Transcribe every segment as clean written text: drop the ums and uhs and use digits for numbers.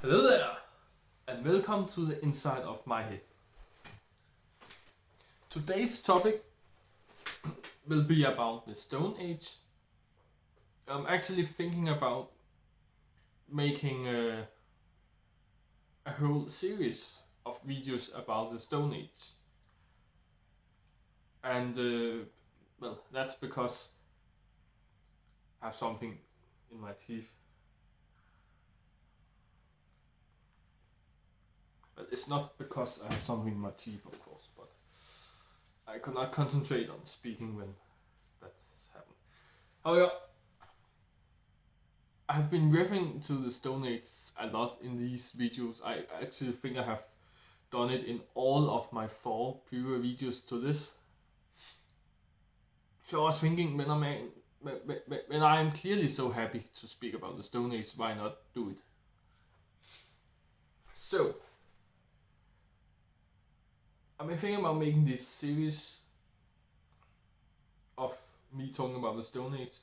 Hello there, and welcome to the inside of my head. Today's topic will be about the Stone Age. I'm actually thinking about making a whole series of videos about the Stone Age. And, that's because I have something in my teeth. Well, it's not because I have something in my teeth, of course, but I could not concentrate on speaking when that's happened. However, I have been referring to the Stone Age a lot in these videos. I actually think I have done it in all of my 4 previous videos to this. So I was thinking, when I am clearly so happy to speak about the Stone Age, why not do it? So, I've been thinking about making this series of me talking about the Stone Age.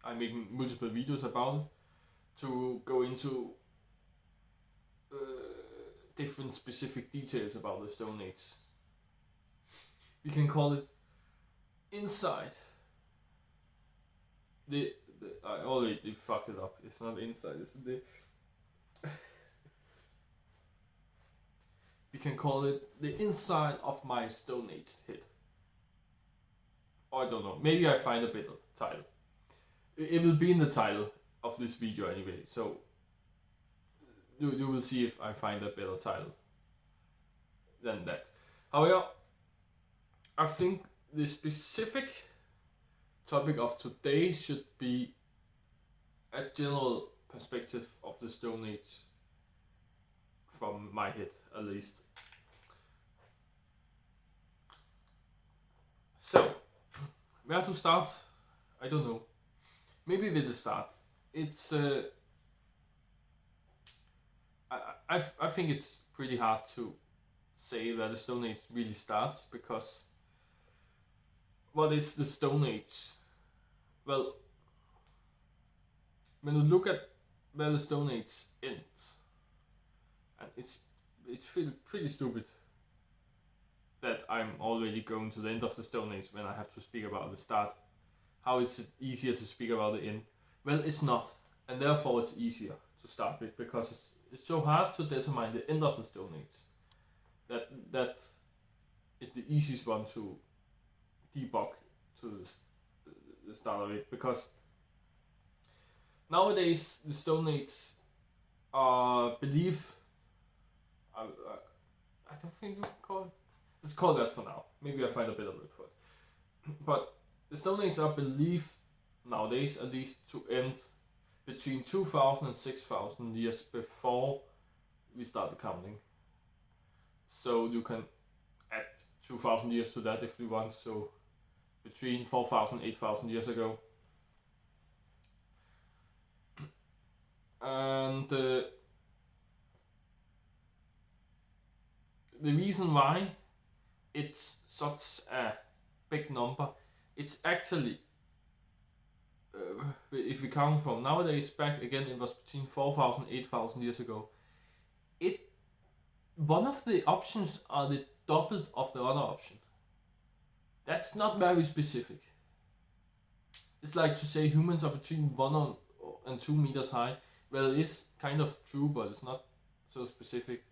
I'm making multiple videos about it to go into different specific details about the Stone Age. We can call it inside. I already fucked it up. It's not inside. It's the. We can call it the inside of my Stone Age head. Or I don't know. Maybe I find a better title. It will be in the title of this video anyway. So you will see if I find a better title than that. However, I think the specific topic of today should be a general perspective of the Stone Age from my head, at least. So, where to start? I don't know. Maybe with the start. It's I think it's pretty hard to say where the Stone Age really starts, because what is the Stone Age? Well, when you look at where the Stone Age ends, and it feels pretty stupid that I'm already going to the end of the Stone Age when I have to speak about the start. How is it easier to speak about the end? Well, it's not, and therefore it's easier to start with, because it's so hard to determine the end of the Stone Age that it's the easiest one to debug to the start of it, because nowadays the Stone Age believe I don't think we can call it. Let's call that for now. Maybe I find a better word for it. But the Stone Age are believed nowadays, at least, to end between 2000 and 6000 years before we start the counting. So you can add 2000 years to that if you want. So between 4000 and 8000 years ago. And the reason why it's such a big number, it's actually, if we count from nowadays back again, it was between 4000 and 8000 years ago. One of the options are the double of the other option. That's not very specific. It's like to say humans are between 1 and 2 meters high. Well, it is kind of true, but it's not so specific.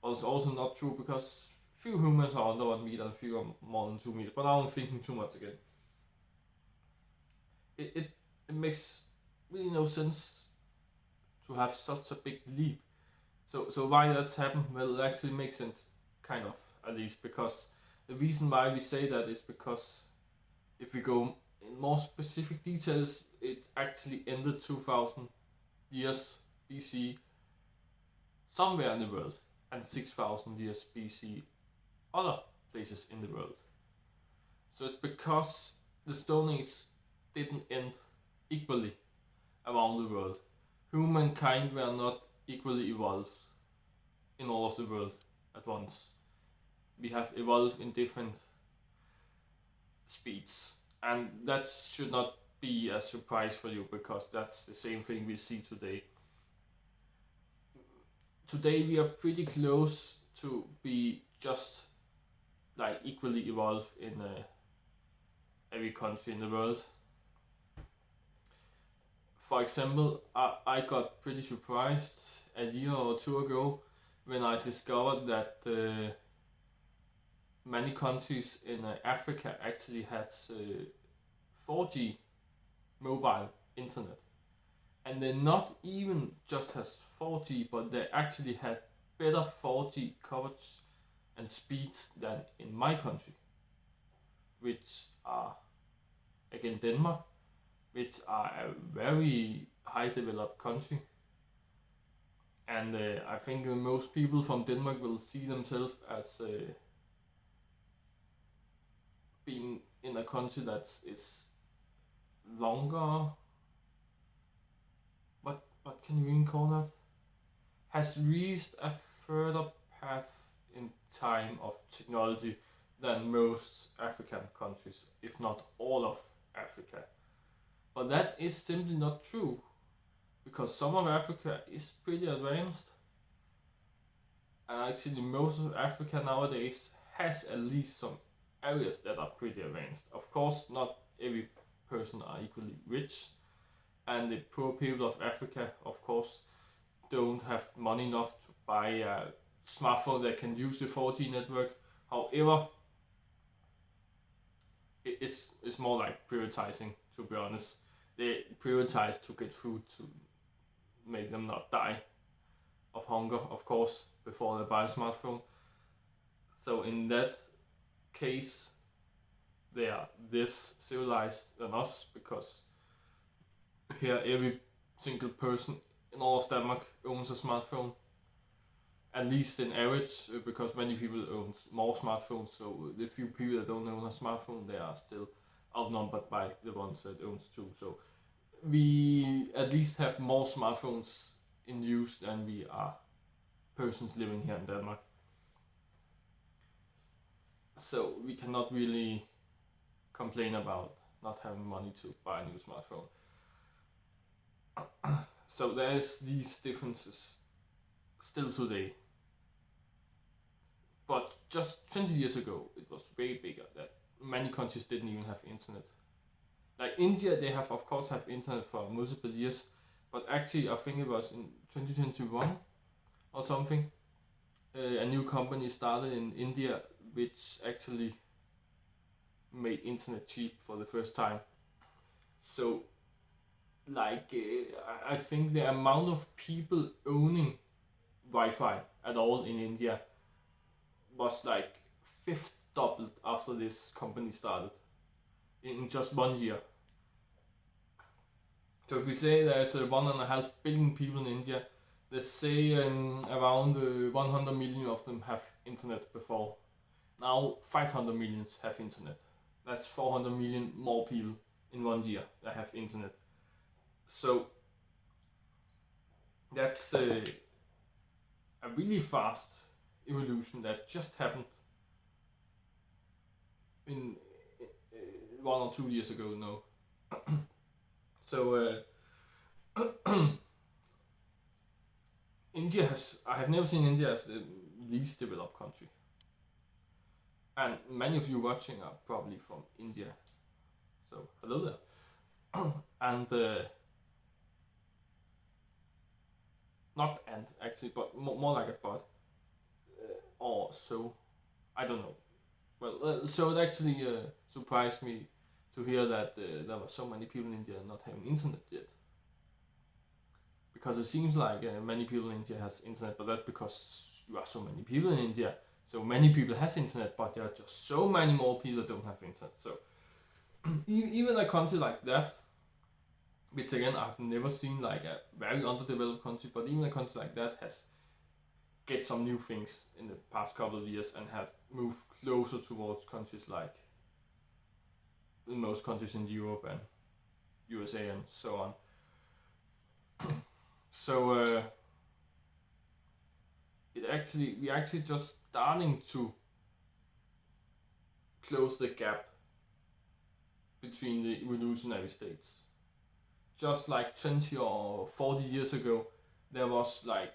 But it's also not true, because few humans are under 1 meter and few are more than 2 meters. But now I'm thinking too much again. It makes really no sense to have such a big leap. So why that's happened? Well, it actually makes sense, kind of, at least, because the reason why we say that is because if we go in more specific details, it actually ended 2000 years BC somewhere in the world, and 6000 years BC other places in the world. So it's because the Stone Age didn't end equally around the world. Humankind were not equally evolved in all of the world at once. We have evolved in different speeds, and that should not be a surprise for you, because that's the same thing we see today. today we are pretty close to be just like equally evolved in every country in the world. For example, I got pretty surprised a year or two ago when I discovered that many countries in Africa actually has 4G mobile internet, and they not even just has 4G, but they actually had better 4G coverage and speeds than in my country, which are again Denmark, which are a very high developed country. And I think most people from Denmark will see themselves as being in a country that is longer. What can you even call that? Has reached a further path in time of technology than most African countries, if not all of Africa. But that is simply not true, because some of Africa is pretty advanced, and actually most of Africa nowadays has at least some areas that are pretty advanced. Of course, not every person are equally rich, and the poor people of Africa, of course, don't have money enough to buy a smartphone that can use the 4G network. However, it's more like prioritizing, to be honest. They prioritize to get food to make them not die of hunger, of course, before they buy a smartphone. So in that case, they are this civilized than us, because here every single person in all of Denmark owns a smartphone, at least in average, because many people own more smartphones. So the few people that don't own a smartphone, they are still outnumbered by the ones that owns two. So we at least have more smartphones in use than we are persons living here in Denmark. So we cannot really complain about not having money to buy a new smartphone. So there's these differences still today. But just 20 years ago, it was way bigger, that many countries didn't even have internet. Like India, they have of course have internet for multiple years, but actually I think it was in 2021 or something, a new company started in India which actually made internet cheap for the first time. So like I think the amount of people owning Wi-Fi at all in India was like fifth doubled after this company started in just 1 year. So if we say there's 1.5 billion people in India, let's say around 100 million of them have internet before. Now 500 million have internet. That's 400 million more people in 1 year that have internet. So that's a really fast evolution that just happened in 1 or 2 years ago. No. So India has, I have never seen India as the least developed country. And many of you watching are probably from India. So hello there. And not and actually, but more like a but. Or so. I don't know. Well, so it actually surprised me to hear that there were so many people in India not having internet yet. Because it seems like many people in India has internet, but that's because you are so many people in India. So many people has internet, but there are just so many more people that don't have internet. So even a country like that, which again I've never seen like a very underdeveloped country, but even a country like that has get some new things in the past couple of years and have moved closer towards countries like most countries in Europe and USA and so on. So we're actually just starting to close the gap between the evolutionary states. Just like 20 or 40 years ago, there was like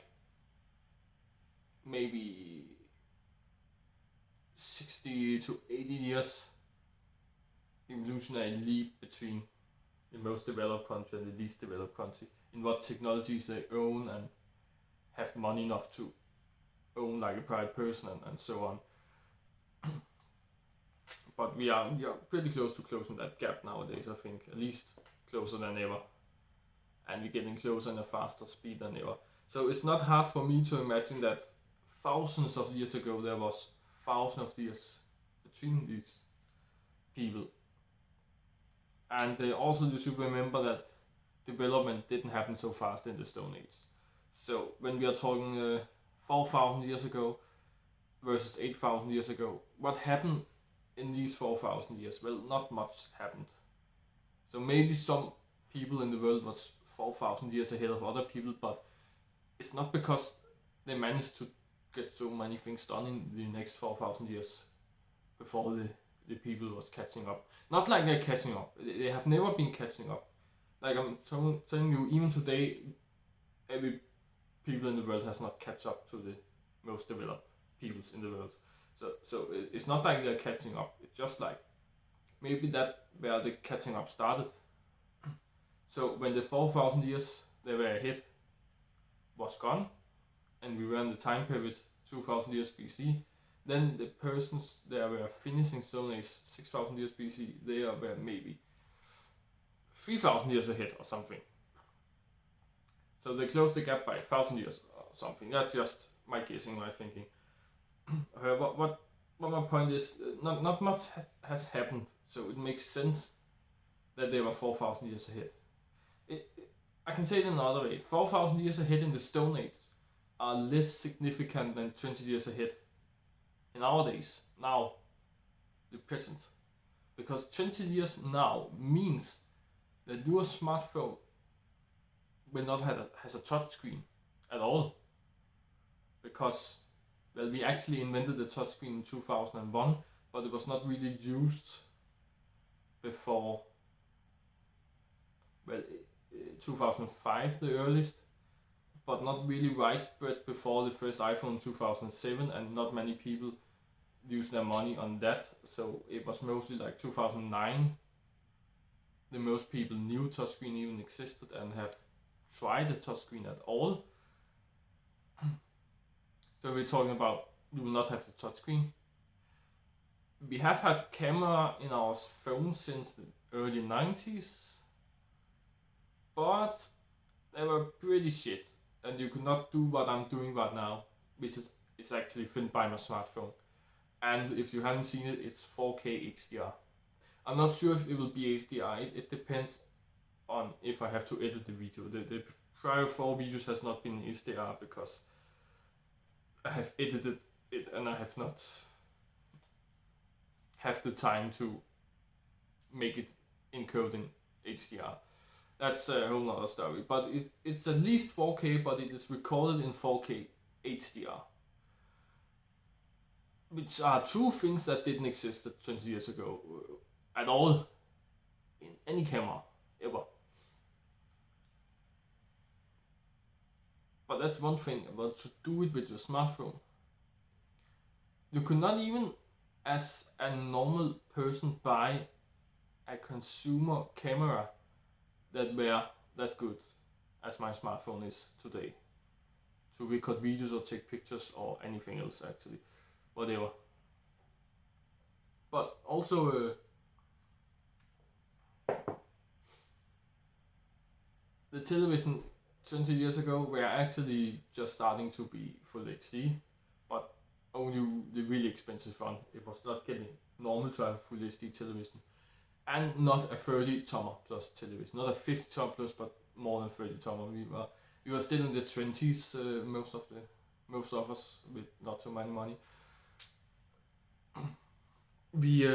maybe 60 to 80 years evolutionary leap between the most developed country and the least developed country in what technologies they own and have money enough to own like a private person and so on. But we are pretty close to closing that gap nowadays, I think, at least closer than ever. And we're getting closer in a faster speed than ever. So it's not hard for me to imagine that thousands of years ago there was thousands of years between these people. And also you should remember that development didn't happen so fast in the Stone Age. So when we are talking 4,000 years ago versus 8,000 years ago, what happened in these 4,000 years? Well, not much happened. So maybe some people in the world was 4,000 years ahead of other people, but it's not because they managed to get so many things done in the next 4,000 years before the people was catching up. Not like they're catching up. They have never been catching up. Like I'm telling you, even today, every people in the world has not catch up to the most developed peoples in the world. So it's not like they're catching up. It's just like maybe that where the catching up started. So when the 4,000 years they were ahead was gone, and we were in the time period 2,000 years BC, then the persons that were finishing Stone Age 6,000 years BC, they were maybe 3,000 years ahead or something. So they closed the gap by 1,000 years or something. That's just my guessing, my thinking. What my point is, not much has happened, so it makes sense that they were 4,000 years ahead. I can say it another way. 4,000 years ahead in the Stone Age are less significant than 20 years ahead in our days, now, the present. Because 20 years now means that your smartphone will not has a touch screen at all. Because, well, we actually invented the touch screen in 2001, but it was not really used before, well, 2005 the earliest, but not really widespread before the first iPhone 2007, and not many people use their money on that. So it was mostly like 2009 the most people knew touchscreen even existed and have tried a touchscreen at all. So we're talking about you will not have the touchscreen. We have had camera in our phone since the early 90s, but they were pretty shit, and you could not do what I'm doing right now, which is actually filmed by my smartphone. And if you haven't seen it, it's 4K HDR. I'm not sure if it will be HDR. It depends on if I have to edit the video. The prior 4 videos has not been HDR because I have edited it and I have not have the time to make it encode in HDR. That's a whole nother story. But it's at least 4K, but it is recorded in 4K HDR. Which are two things that didn't exist 20 years ago at all in any camera ever. But that's one thing about to do it with your smartphone. You could not even, as a normal person, buy a consumer camera that were that good as my smartphone is today to record videos or take pictures or anything else, actually, whatever. But also the television 20 years ago were actually just starting to be full HD, but only the really expensive one. It was not getting normal to have full HD television, and not a 30-tommer plus television, not a 50-tommer plus, but more than 30-tommer. We were still in the 20s, most of us with not so much money. We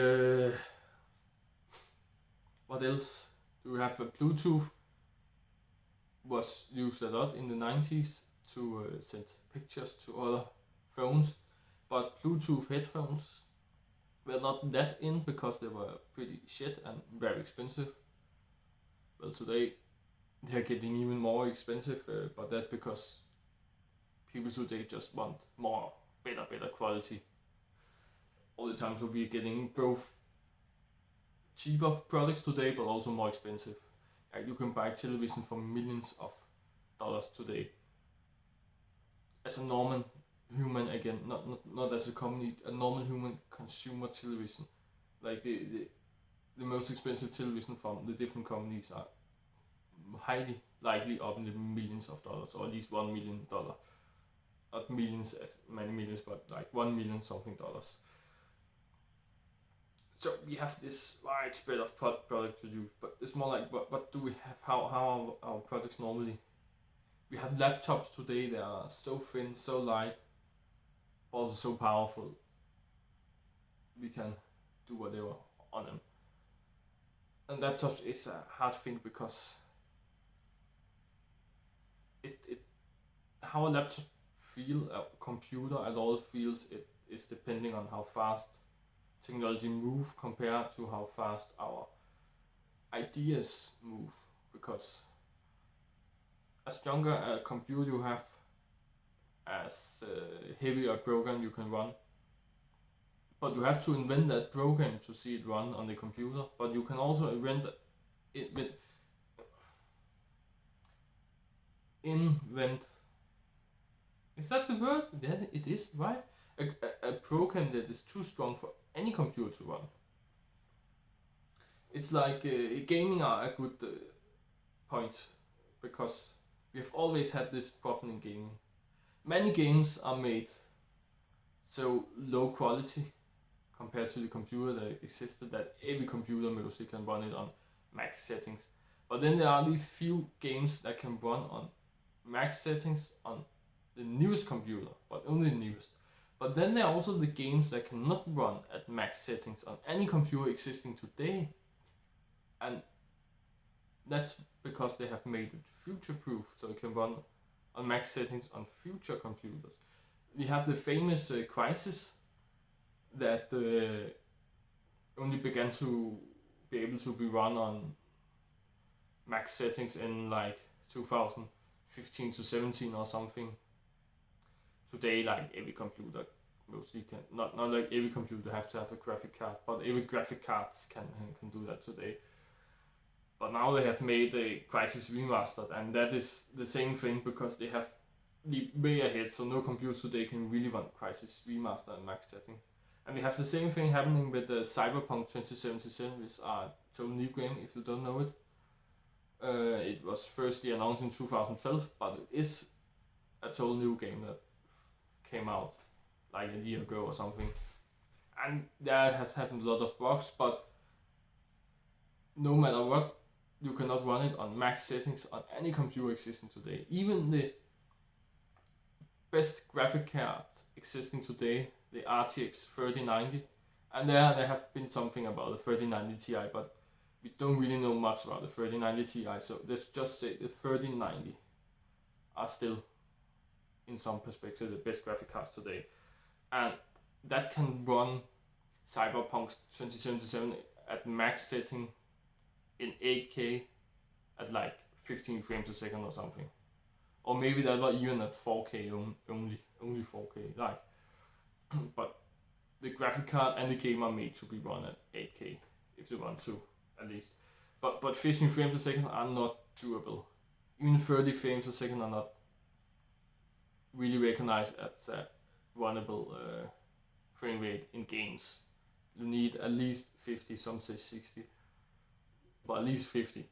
what else do we have? Bluetooth was used a lot in the 90s to send pictures to other phones, but Bluetooth headphones were not that in because they were pretty shit and very expensive. Well, today they're getting even more expensive, but that's because people today just want more, better quality all the time. So we're getting both cheaper products today, but also more expensive. You can buy television for millions of dollars today. As a normal human, again, not as a company, a normal human consumer television, like the most expensive television from the different companies are highly likely up in the millions of dollars, or at least $1 million. Not millions as many millions, but like 1 million something dollars. So we have this wide spread of product to use, but it's more like what do we have? How are our products normally? We have laptops today that are so thin, so light, but also so powerful. We can do whatever on them. And laptops is a hard thing because it how a laptop feel, a computer at all feels, it is depending on how fast technology move compared to how fast our ideas move. Because as stronger a computer you have, as heavier a program you can run. But you have to invent that program to see it run on the computer. But you can also invent it with is that the word? Yeah, it is, right? A program that is too strong for any computer to run. It's like gaming are a good point, because we have always had this problem in gaming. Many games are made so low quality compared to the computer that existed that every computer mostly can run it on max settings. But then there are these few games that can run on max settings on the newest computer, but only the newest. But then there are also the games that cannot run at max settings on any computer existing today. And that's because they have made it future-proof, so it can run on max settings on future computers. We have the famous Crysis that only began to be able to be run on max settings in like 2015 to 17 or something. Today, like every computer mostly can, not like every computer have to have a graphic card, but every graphic cards can do that today. But now they have made a Crysis Remastered, and that is the same thing because they have the way ahead, so no computer today can really run Crysis Remastered at max settings. And we have the same thing happening with the Cyberpunk 2077, which is a total new game if you don't know it. It was firstly announced in 2012, but it is a total new game that came out like a year ago or something. And that has happened a lot of bugs, but no matter what, you cannot run it on max settings on any computer existing today. Even the best graphic cards existing today, the RTX 3090, and there have been something about the 3090 Ti, but we don't really know much about the 3090 Ti, so let's just say the 3090 are still, in some perspective, the best graphic cards today. And that can run Cyberpunk 2077 at max setting in 8K at like 15 frames a second or something. Or maybe that was even at 4K only 4K, like. But the graphic card and the game are made to be run at 8K if you want to, at least. But 15 frames a second are not doable. Even 30 frames a second are not really recognized as a runnable frame rate in games. You need at least 50, some say 60, but at least 50.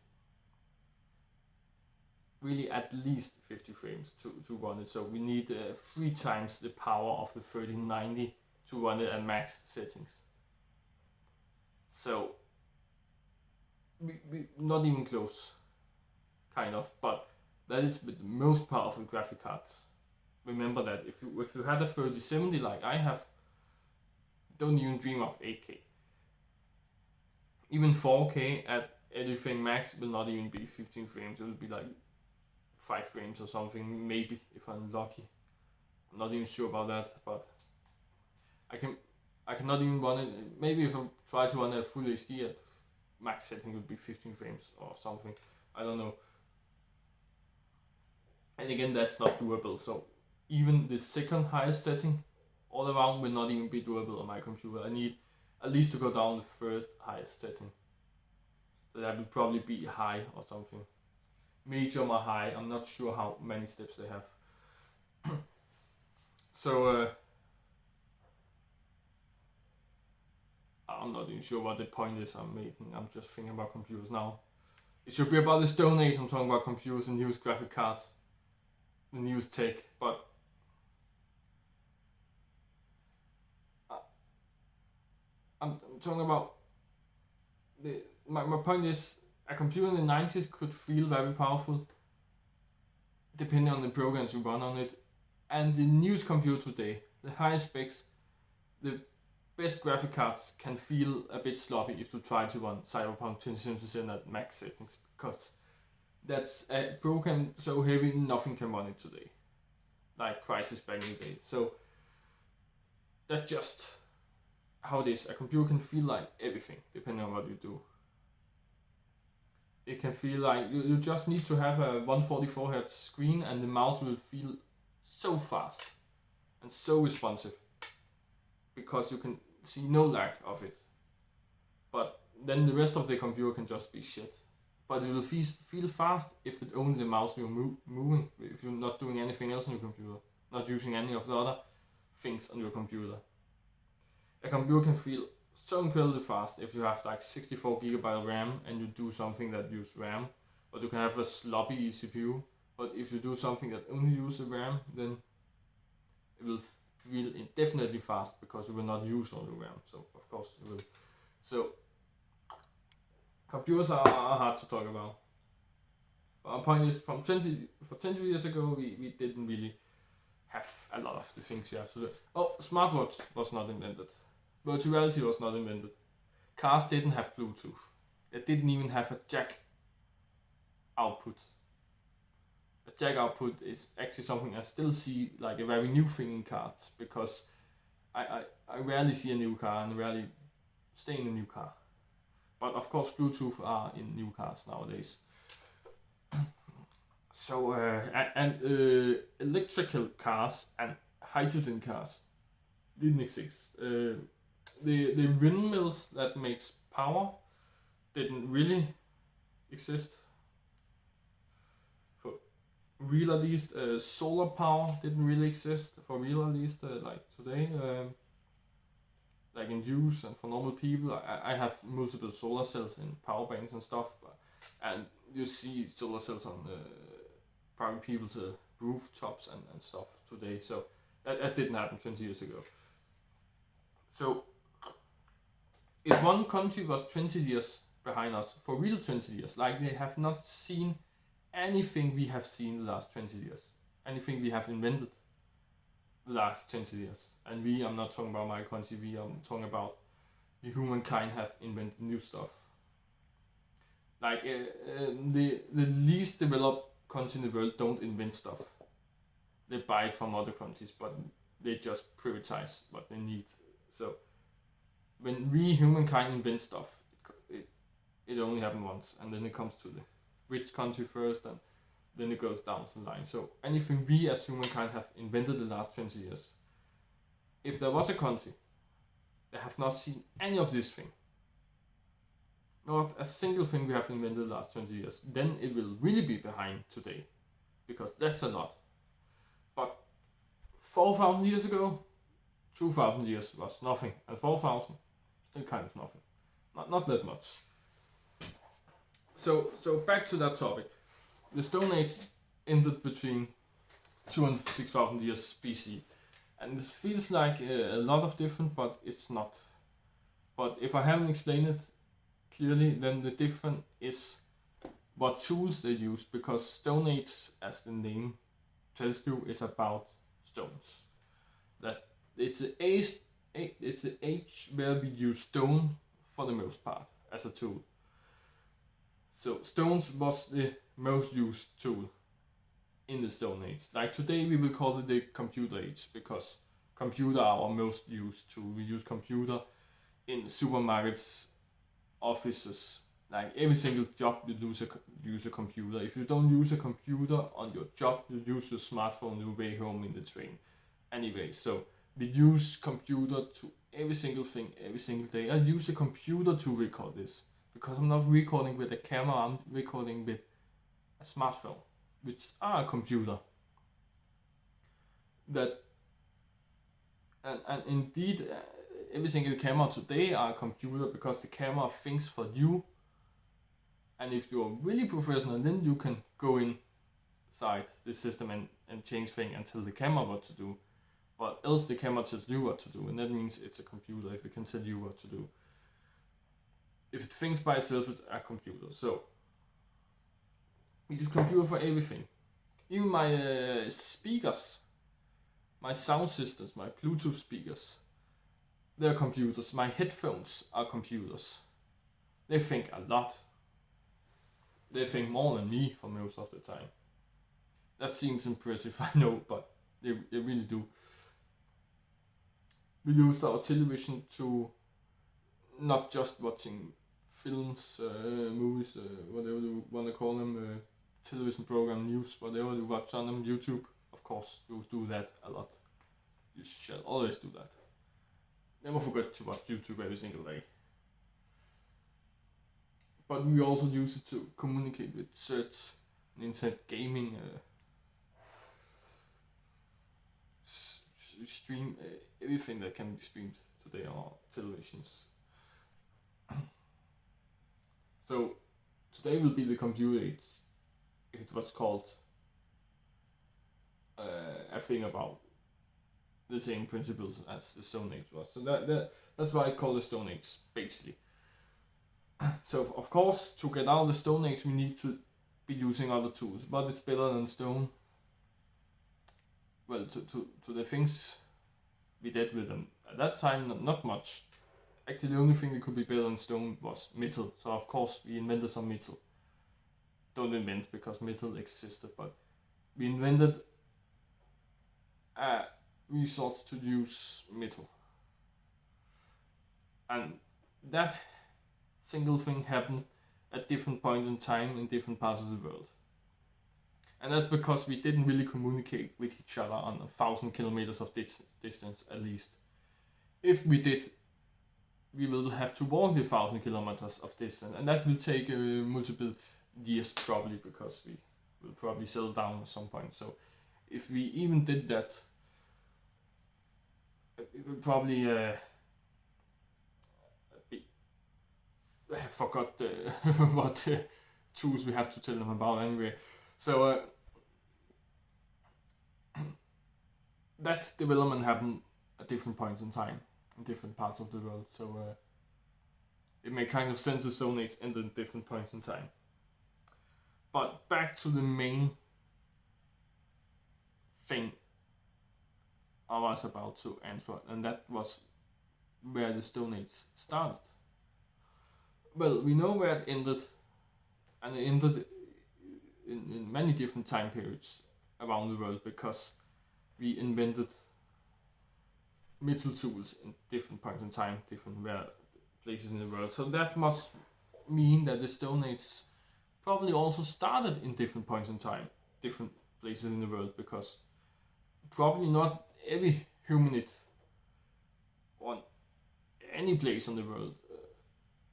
Really at least 50 frames to run it. So we need 3 times the power of the 3090 to run it at max settings. So we not even close, kind of, but that is the most powerful graphic cards. Remember that if you had a 3070 like I have, don't even dream of 8K. Even 4K at everything max will not even be 15 frames. It will be like 5 frames or something, maybe, if I'm lucky. I'm not even sure about that, but I cannot even run it. Maybe if I try to run a full HD at max setting, it would be 15 frames or something. I don't know. And again, that's not doable. So even the second highest setting all around will not even be doable on my computer. I need at least to go down the third highest setting. So that would probably be high or something. Medium or high, I'm not sure how many steps they have. So I'm not even sure what the point is I'm making. I'm just thinking about computers now. It should be about the Stone Age. I'm talking about computers and newest graphic cards, the newest tech, but I'm talking about my point is a computer in the 90s could feel very powerful depending on the programs you run on it, and the newest computer today, the highest specs, the best graphic cards can feel a bit sloppy if you try to run Cyberpunk 2077 at max settings, because that's a program so heavy nothing can run it today, like Crysis back in the day. So that's just how it is. A computer can feel like everything depending on what you do. It can feel like you just need to have a 144 Hz screen and the mouse will feel so fast and so responsive because you can see no lag of it. But then the rest of the computer can just be shit. But it will feel fast if it only the mouse you're moving, if you're not doing anything else on your computer, not using any of the other things on your computer. A computer can feel so incredibly fast if you have like 64 GB RAM and you do something that uses RAM, but you can have a sloppy CPU. But if you do something that only uses RAM, then it will feel indefinitely fast because you will not use all your RAM. So of course it will. So computers are hard to talk about. But my point is, for 20 years ago, we didn't really have a lot of the things you have to do. Oh, smartwatch was not invented. Virtual reality was not invented. Cars didn't have Bluetooth. They didn't even have a jack output. A jack output is actually something I still see like a very new thing in cars, because I rarely see a new car and rarely stay in a new car. But of course Bluetooth are in new cars nowadays. So electrical cars and hydrogen cars didn't exist. The windmills that makes power didn't really exist. For real at least, solar power didn't really exist. For real at least, like today, like in use and for normal people. I have multiple solar cells in power banks and stuff, and you see solar cells on private people's rooftops and stuff today. So that didn't happen 20 years ago. So if one country was 20 years behind us, for real 20 years, like they have not seen anything we have seen the last 20 years, anything we have invented the last 20 years. And I'm not talking about my country, I'm talking about the humankind have invented new stuff. Like the least developed country in the world don't invent stuff. They buy it from other countries, but they just privatize what they need. So when we humankind invent stuff, it only happens once, and then it comes to the rich country first, and then it goes down the line. So anything we as humankind have invented the last 20 years, if there was a country that have not seen any of this thing, not a single thing we have invented the last 20 years, then it will really be behind today, because that's a lot. But 4,000 years ago, 2,000 years was nothing, and 4,000 still kind of nothing, not that much. So back to that topic. The Stone Age ended between 2 and 6,000 years BC, and this feels like a lot of different, but it's not. But if I haven't explained it clearly, then the difference is what tools they use, because Stone Age, as the name tells you, is about stones. That it's an age where we use stone for the most part as a tool. So stones was the most used tool in the Stone Age. Like today we will call it the computer age, because computer are our most used tool. We use computer in supermarkets, offices, Like every single job you use a computer. If you don't use a computer on your job, you use your smartphone your way home in the train. Anyway, so we use computer to every single thing every single day. I use a computer to record this because I'm not recording with a camera. I'm recording with a smartphone, which are a computer. That and indeed, every single camera today are a computer because the camera thinks for you. And if you're really professional, then you can go inside the system and change things and tell the camera what to do. But else the camera tells you what to do, and that means it's a computer if it can tell you what to do. If it thinks by itself, it's a computer. So we use computer for everything. Even my speakers, my sound systems, my Bluetooth speakers, they're computers. My headphones are computers. They think a lot. They think more than me for most of the time. That seems impressive, I know, but they really do. We use our television to not just watching films, movies, whatever you want to call them, television program, news, whatever you watch on them, YouTube. Of course, you do that a lot. You shall always do that. Never forget to watch YouTube every single day. But we also use it to communicate with search, internet, gaming, stream, everything that can be streamed today on televisions. So today will be the computer age. It was called a thing about the same principles as the Stone Age was. So that's why I call the Stone Age, basically. So of course, to get out of the Stone Age, we need to be using other tools. What is better than stone? Well, to the things we did with them at that time, not much. Actually, the only thing that could be better than stone was metal. So of course, we invented some metal. Don't invent because metal existed, but we invented a resource to use metal, and that single thing happened at different points in time in different parts of the world. And that's because we didn't really communicate with each other on 1,000 kilometers of distance at least. If we did, we will have to walk the 1,000 kilometers of distance, and that will take multiple years probably, because we will probably settle down at some point. So if we even did that, it would probably I forgot what tools we have to tell them about anyway. So that development happened at different points in time in different parts of the world. So it made kind of sense the Stone Age ended at different points in time. But back to the main thing I was about to answer, and that was where the Stone Age started. Well, we know where it ended, and it ended in many different time periods around the world, because we invented metal tools in different points in time, different places in the world. So that must mean that the Stone Age probably also started in different points in time, different places in the world, because probably not every humanid on any place in the world,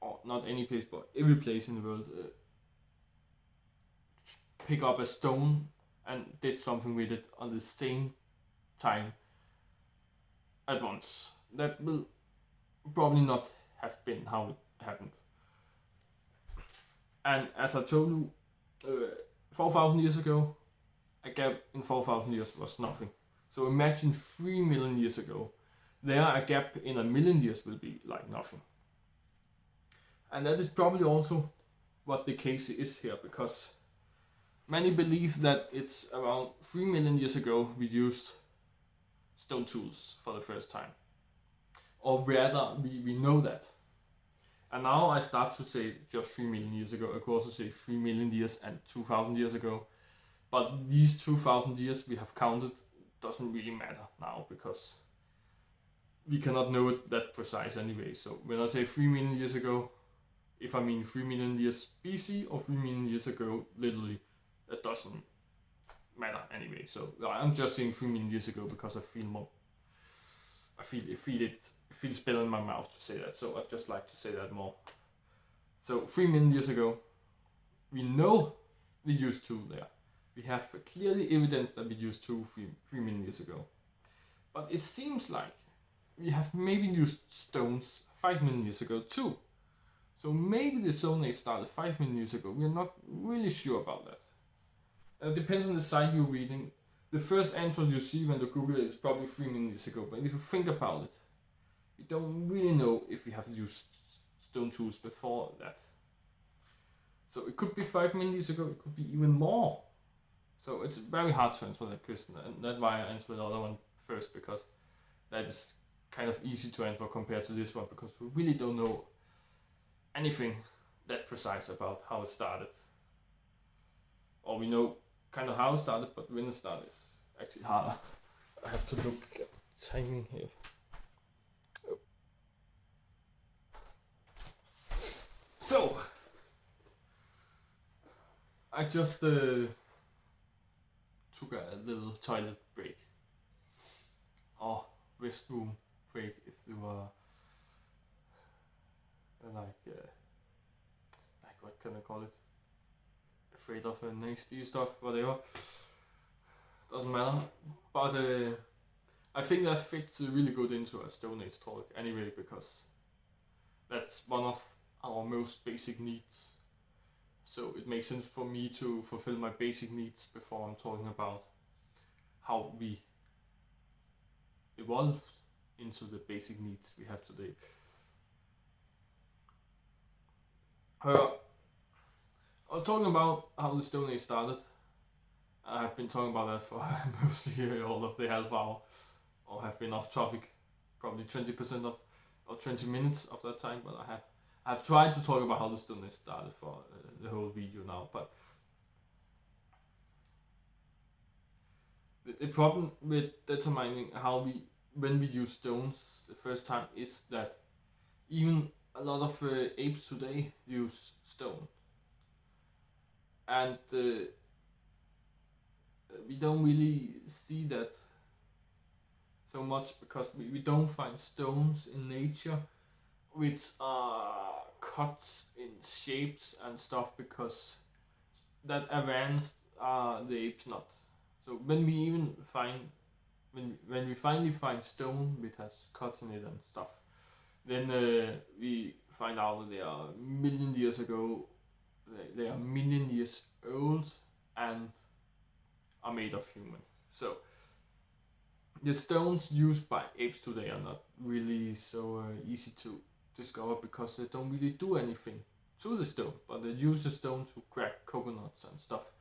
or not any place, but every place in the world, pick up a stone and did something with it on the same time at once. That will probably not have been how it happened. And as I told you, 4,000 years ago, a gap in 4,000 years was nothing. So imagine 3 million years ago, there a gap in a million years will be like nothing. And that is probably also what the case is here, because many believe that it's around 3 million years ago we used stone tools for the first time. Or rather, we know that. And now I start to say just 3 million years ago. I could also say 3 million years and 2,000 years ago. But these 2,000 years we have counted doesn't really matter now, because we cannot know it that precise anyway. So when I say 3 million years ago, if I mean 3 million years BC or 3 million years ago, literally, that doesn't matter anyway. So I'm just saying 3 million years ago because I feel it feels better in my mouth to say that. So I just like to say that more. So 3 million years ago, we know we used tool there. We have clearly evidence that we used tool 3 million years ago. But it seems like we have maybe used stones 5 million years ago too. So maybe the Stone Age started 5 million years ago. We're not really sure about that. It depends on the site you're reading. The first answer you see when you Google it is probably 3 million years ago. But if you think about it, we don't really know if we have used stone tools before that. So it could be 5 million years ago, it could be even more. So it's very hard to answer that question, and that's why I answered the other one first, because that is kind of easy to answer compared to this one, because we really don't know anything that precise about how it started. Or we know kind of how it started, but when it started is actually harder. I have to look at the timing here. Oh. So, I just took a little toilet break. Or restroom break if you were like what can I call it? Afraid of nasty stuff, whatever. Doesn't matter. But I think that fits really good into a Stone Age talk anyway, because that's one of our most basic needs. So it makes sense for me to fulfill my basic needs before I'm talking about how we evolved into the basic needs we have today. I was talking about how the Stone Age started. I have been talking about that for mostly all of the half hour, or have been off topic probably 20% of or 20 minutes of that time, but I have tried to talk about how the Stone Age started for the whole video now. But the problem with determining when we use stones the first time is that even a lot of apes today use stone, and we don't really see that so much, because we don't find stones in nature which are cut in shapes and stuff, because that advanced are the apes not. So when we finally find stone which has cuts in it and stuff, then we find out that they are million years ago, they are million years old and are made of human. So the stones used by apes today are not really so easy to discover, because they don't really do anything to the stone, but they use the stone to crack coconuts and stuff.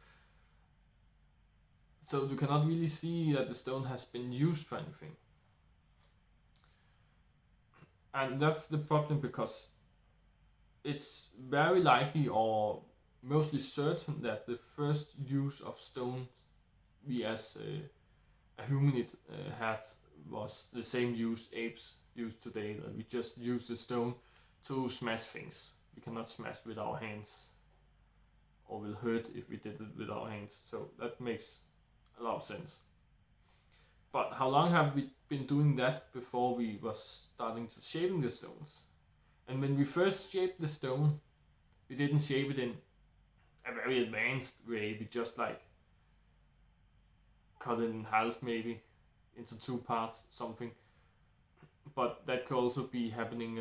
So you cannot really see that the stone has been used for anything. And that's the problem, because it's very likely or mostly certain that the first use of stone we as a hominid had was the same use apes use today, that we just use the stone to smash things. We cannot smash with our hands, or will hurt if we did it with our hands. So that makes a lot of sense. But how long have we been doing that before we was starting to shaping the stones? And when we first shaped the stone, we didn't shape it in a very advanced way. We just like cut it in half, maybe into 2 parts, something. But that could also be happening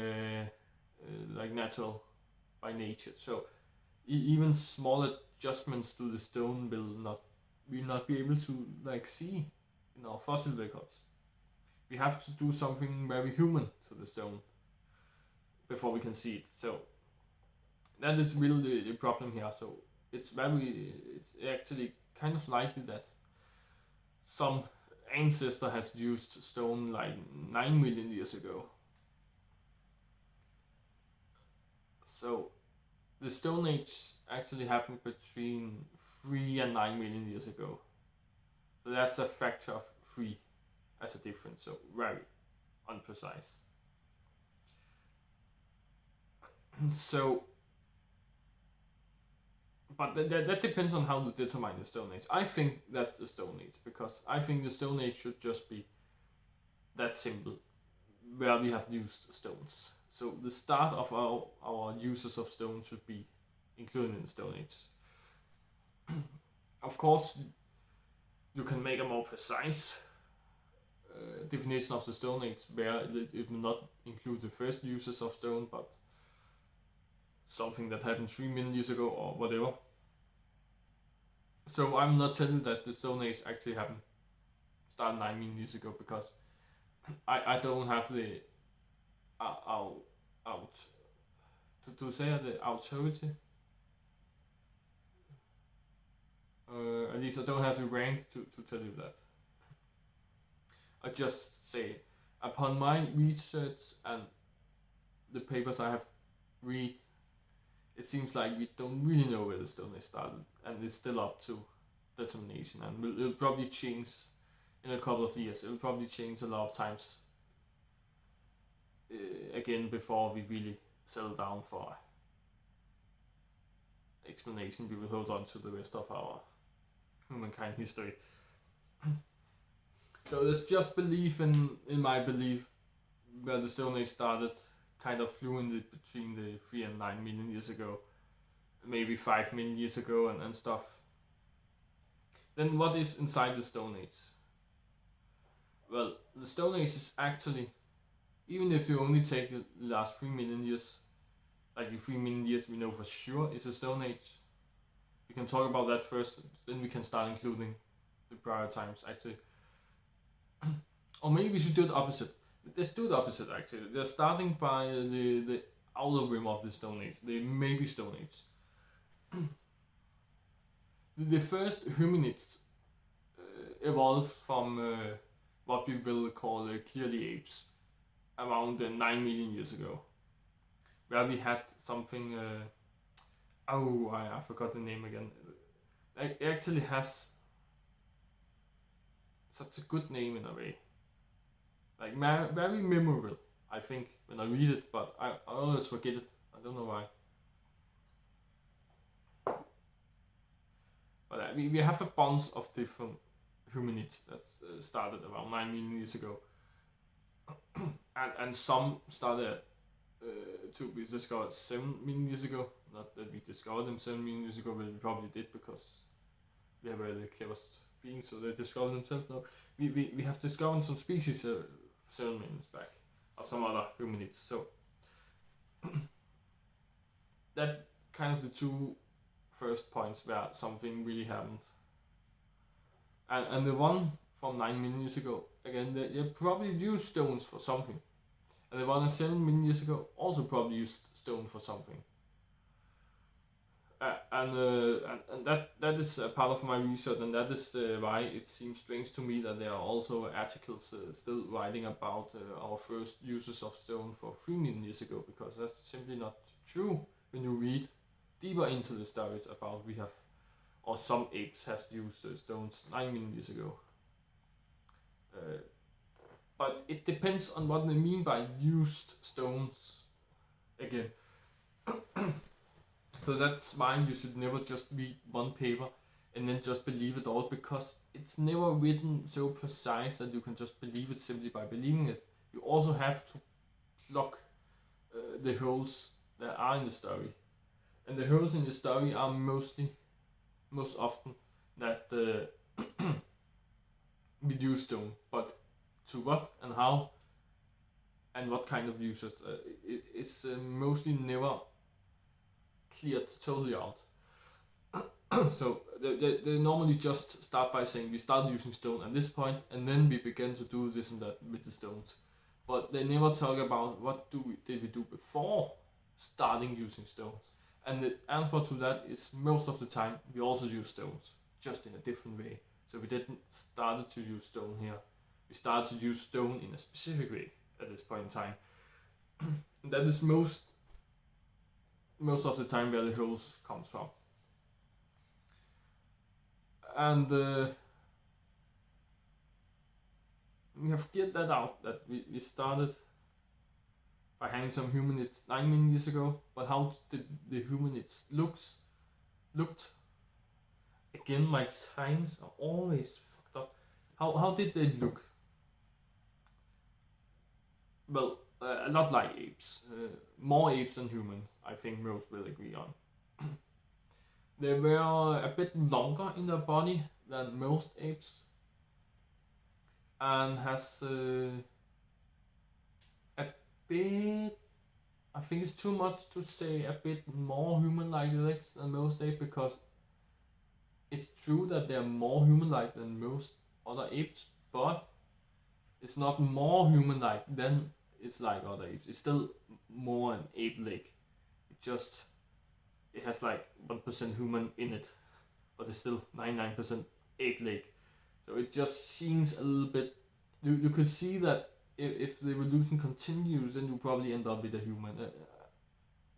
like natural by nature. So even small adjustments to the stone will not be able to like see in our fossil records. We have to do something very human to the stone before we can see it. So that is really the problem here. So it's actually kind of likely that some ancestor has used stone like 9 million years ago. So the Stone Age actually happened between 3 and 9 million years ago. So that's a factor of 3 as a difference, so very unprecise. So But that depends on how to determine the Stone Age. I think that's the Stone Age because I think the Stone Age should just be that simple, where we have used stones. So the start of our uses of stone should be included in the Stone Age. Of course, you can make a more precise definition of the Stone Age, where it will not include the first uses of stone, but something that happened 3 million years ago or whatever. So I'm not telling you that the Stone Age actually happened, started 9 million years ago, because I don't have the out to say the authority. At least I don't have the rank to tell you that. I just say, upon my research and the papers I have read, it seems like we don't really know where the Stone Age started, and it's still up to determination, and it'll probably change in a couple of years. It'll probably change a lot of times again before we really settle down for explanation. We will hold on to the rest of our humankind history. So there's just belief in my belief where the Stone Age started, kind of fluently between the 3 and 9 million years ago, maybe 5 million years ago, and stuff. Then what is inside the Stone Age? Well, the Stone Age is actually, even if you only take the last 3 million years, like the 3 million years we know for sure is a Stone Age. We can talk about that first, then we can start including the prior times actually. Or maybe we should do the opposite. Let's do the opposite actually. They're starting by the outer rim of the Stone Age, the maybe Stone Age. The first hominids evolved from what we will call clearly apes around 9 million years ago, where we had something. I forgot the name again. It actually has such a good name in a way, like very memorable. I think when I read it, but I always forget it. I don't know why. But we have a bunch of different hominids that started around 9 million years ago, and some started to be discovered 7 million years ago. Not that we discovered them 7 million years ago, but we probably did because we are the cleverest beings, so they discovered themselves. No, we have discovered some species 7 million years back of some other hominids. So that kind of the two first points where something really happened. And the one from 9 million years ago, again, they probably used stones for something. And the one 7 million years ago also probably used stone for something. And that is a part of my research, and that is why it seems strange to me that there are also articles still writing about our first uses of stone for 3 million years ago, because that's simply not true when you read deeper into the stories about we have, or some apes has used stones 9 million years ago. But it depends on what they mean by used stones again. So that's why you should never just read one paper and then just believe it all, because it's never written so precise that you can just believe it simply by believing it. You also have to plug the holes that are in the story. And the holes in the story are most often that we use stone, but to what and how and what kind of users, it's mostly never cleared totally out. So they normally just start by saying we start using stone at this point, and then we begin to do this and that with the stones. But they never talk about what did we do before starting using stones. And the answer to that is most of the time we also use stones, just in a different way. So we didn't start to use stone here. We started to use stone in a specific way at this point in time. And that is most of the time where the holes comes from. And we have figured that out, that we started by having some hominids 9 million years ago, but how did the hominids looks looked. Again, my times are always fucked up. How did they look? Well, a lot like apes. More apes than humans, I think most will agree on. They were a bit longer in their body than most apes, and has a bit. I think it's too much to say a bit more human-like legs than most apes, because it's true that they're more human-like than most other apes, but it's not more human-like than it's like other apes. It's still more an ape leg. It has like 1% human in it, but it's still 99% ape leg. So it just seems a little bit. You could see that if the evolution continues, then you probably end up with a human.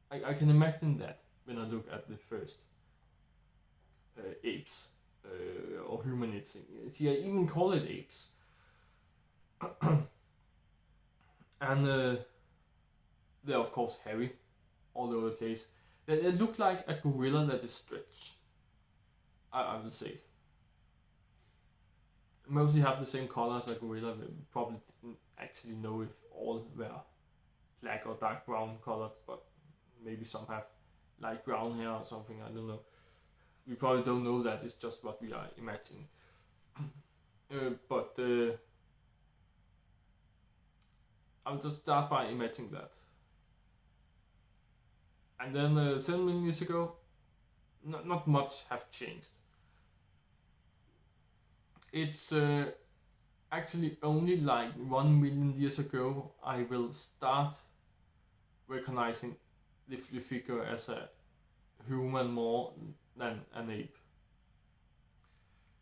I can imagine that when I look at the first apes or humanids. See, I even call it apes. And they're of course hairy all over the place. They look like a gorilla that is stretched, I will say. Mostly have the same color as a gorilla. We probably didn't actually know if all were black or dark brown colored, but maybe some have light brown hair or something, I don't know. We probably don't know that, it's just what we are imagining. But I'll just start by imagining that. And then 7 million years ago, not much have changed. It's actually only like 1 million years ago I will start recognizing the figure as a human more than an ape.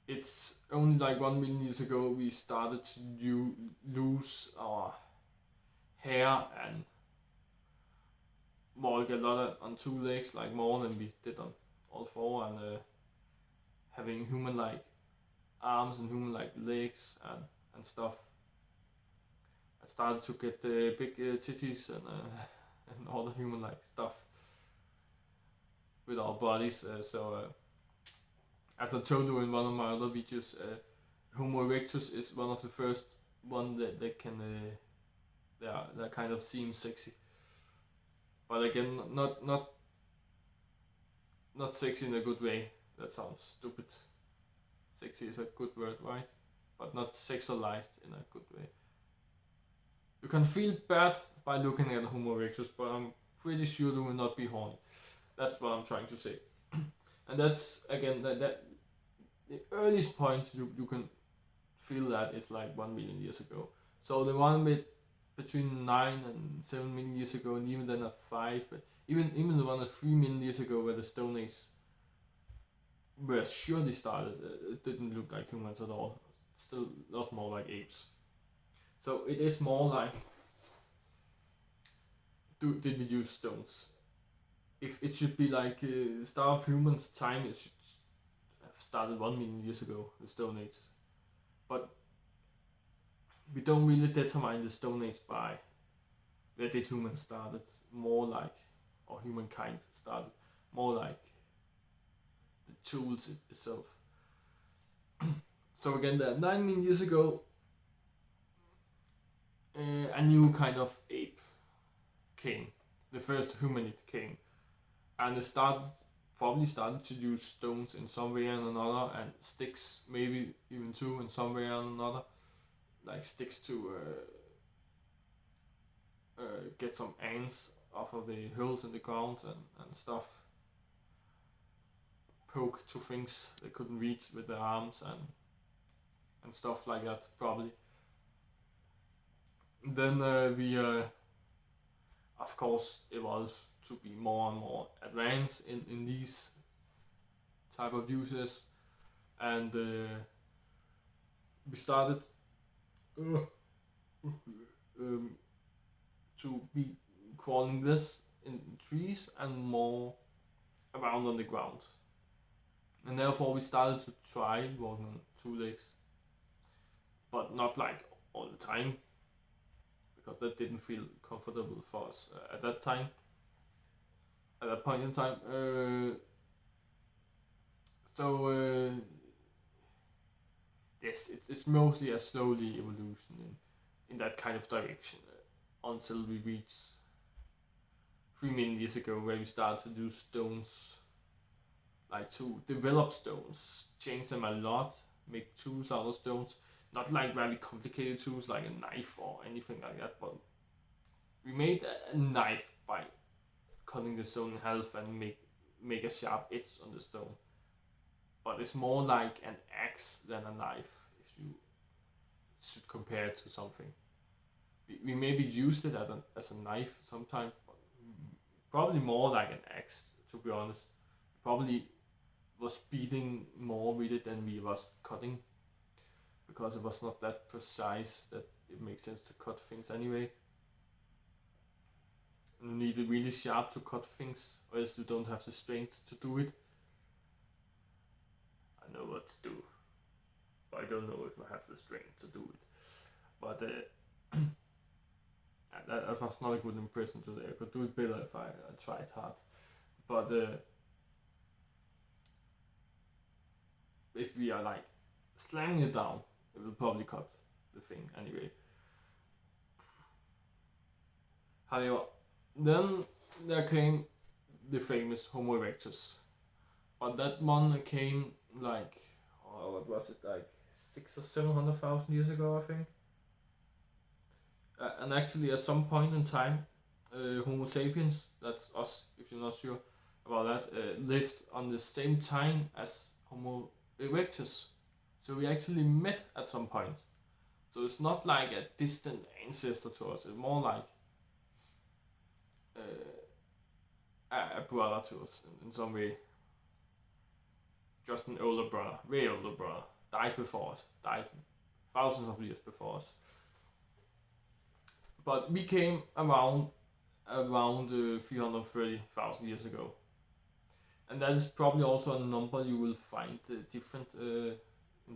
It's only like 1 million years ago we started to lose our hair and walk a lot on two legs, like more than we did on all four, and having human-like arms and human-like legs and stuff. I started to get big titties and all the human-like stuff with our bodies. As I told you in one of my other videos, Homo erectus is one of the first one that can that kind of seems sexy. But again, not sexy in a good way. That sounds stupid. Sexy is a good word, right? But not sexualized in a good way. You can feel bad by looking at Homo erectus, but I'm pretty sure you will not be horny. That's what I'm trying to say. And that's again that the earliest point you can feel that is like 1 million years ago. So the one between 9 and 7 million years ago, and even then at 5, even the one at 3 million years ago, where the Stone Age were surely started, it didn't look like humans at all. Still a lot more like apes. So it is more like, did we use stones? If it should be like start of humans' time, it should have started 1 million years ago, the Stone Age. But we don't really determine the Stone Age by where did humans start. It's more like, or humankind started, more like the tools itself. So again, there 9 million years ago, a new kind of ape came. The first hominid came, and it probably started to use stones in some way and another, and sticks maybe even too in some way and another, like sticks to get some ants off of the holes in the ground and stuff. Poke to things they couldn't reach with their arms and stuff like that, probably. Then we of course evolved to be more and more advanced in these type of uses, and we started to be crawling less in trees and more around on the ground, and therefore we started to try walking on two legs, but not like all the time, because that didn't feel comfortable for us at that time. At that point in time, So yes, it's mostly a slowly evolution in that kind of direction until we reach 3 million years ago, where we start to do stones, like to develop stones, change them a lot, make tools out of stones. Not like very complicated tools like a knife or anything like that, but we made a knife by cutting the stone in half and make a sharp edge on the stone. But it's more like an axe than a knife, if you should compare it to something. We maybe used it as a knife sometimes, but probably more like an axe, to be honest. Probably was beating more with it than we was cutting, because it was not that precise that it makes sense to cut things anyway. You need it really sharp to cut things, or else you don't have the strength to do it. I know what to do, but I don't know if I have the strength to do it. But that was not a good impression today. I could do it better if I tried hard. But if we are like slamming it down, it will probably cut the thing anyway. However, then there came the famous Homo erectus, but that one came like, what was it, like 600,000 or 700,000 years ago, I think. And actually, at some point in time, Homo sapiens, that's us, if you're not sure about that, lived on the same time as Homo erectus. So we actually met at some point. So it's not like a distant ancestor to us, it's more like a brother to us in some way. Just an older brother, way older brother, died before us, died thousands of years before us. But we came around 330,000 years ago. And that is probably also a number you will find different in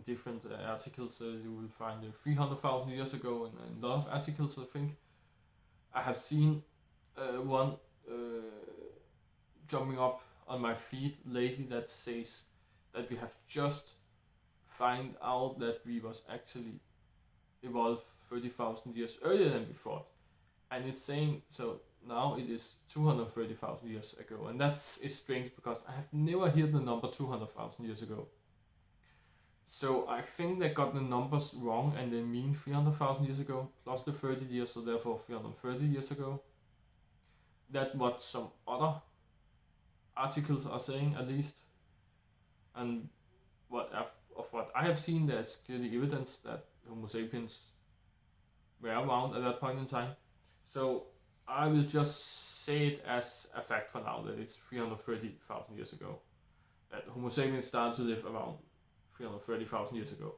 different articles. You will find 300,000 years ago in a lot of articles, I think. I have seen one jumping up on my feed lately that says that we have just find out that we was actually evolved 30,000 years earlier than we thought. And it's saying, so now it is 230,000 years ago. And that is strange because I have never heard the number 200,000 years ago. So I think they got the numbers wrong and they mean 300,000 years ago plus the 30 years, so therefore 330 years ago. That's what some other articles are saying, at least. And what I have seen, there's clearly evidence that Homo sapiens were around at that point in time. So I will just say it as a fact for now that it's 330,000 years ago. That Homo sapiens started to live around 330,000 years ago.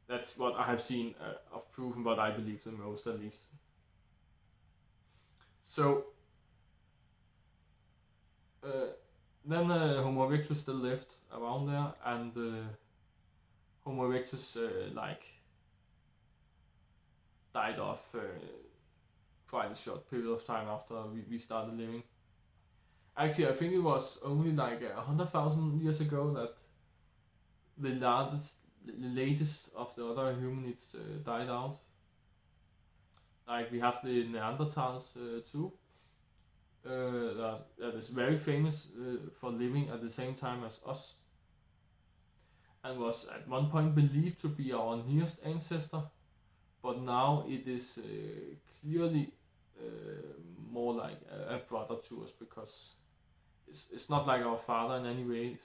That's what I have seen of proof and what I believe the most, at least. So then Homo erectus still lived around there, and Homo erectus died off quite a short period of time after we started living. Actually, I think it was only like 100,000 years ago that the latest of the other hominids died out. Like we have the Neanderthals too. That is very famous for living at the same time as us, and was at one point believed to be our nearest ancestor, but now it is clearly more like a brother to us, because it's not like our father in any way.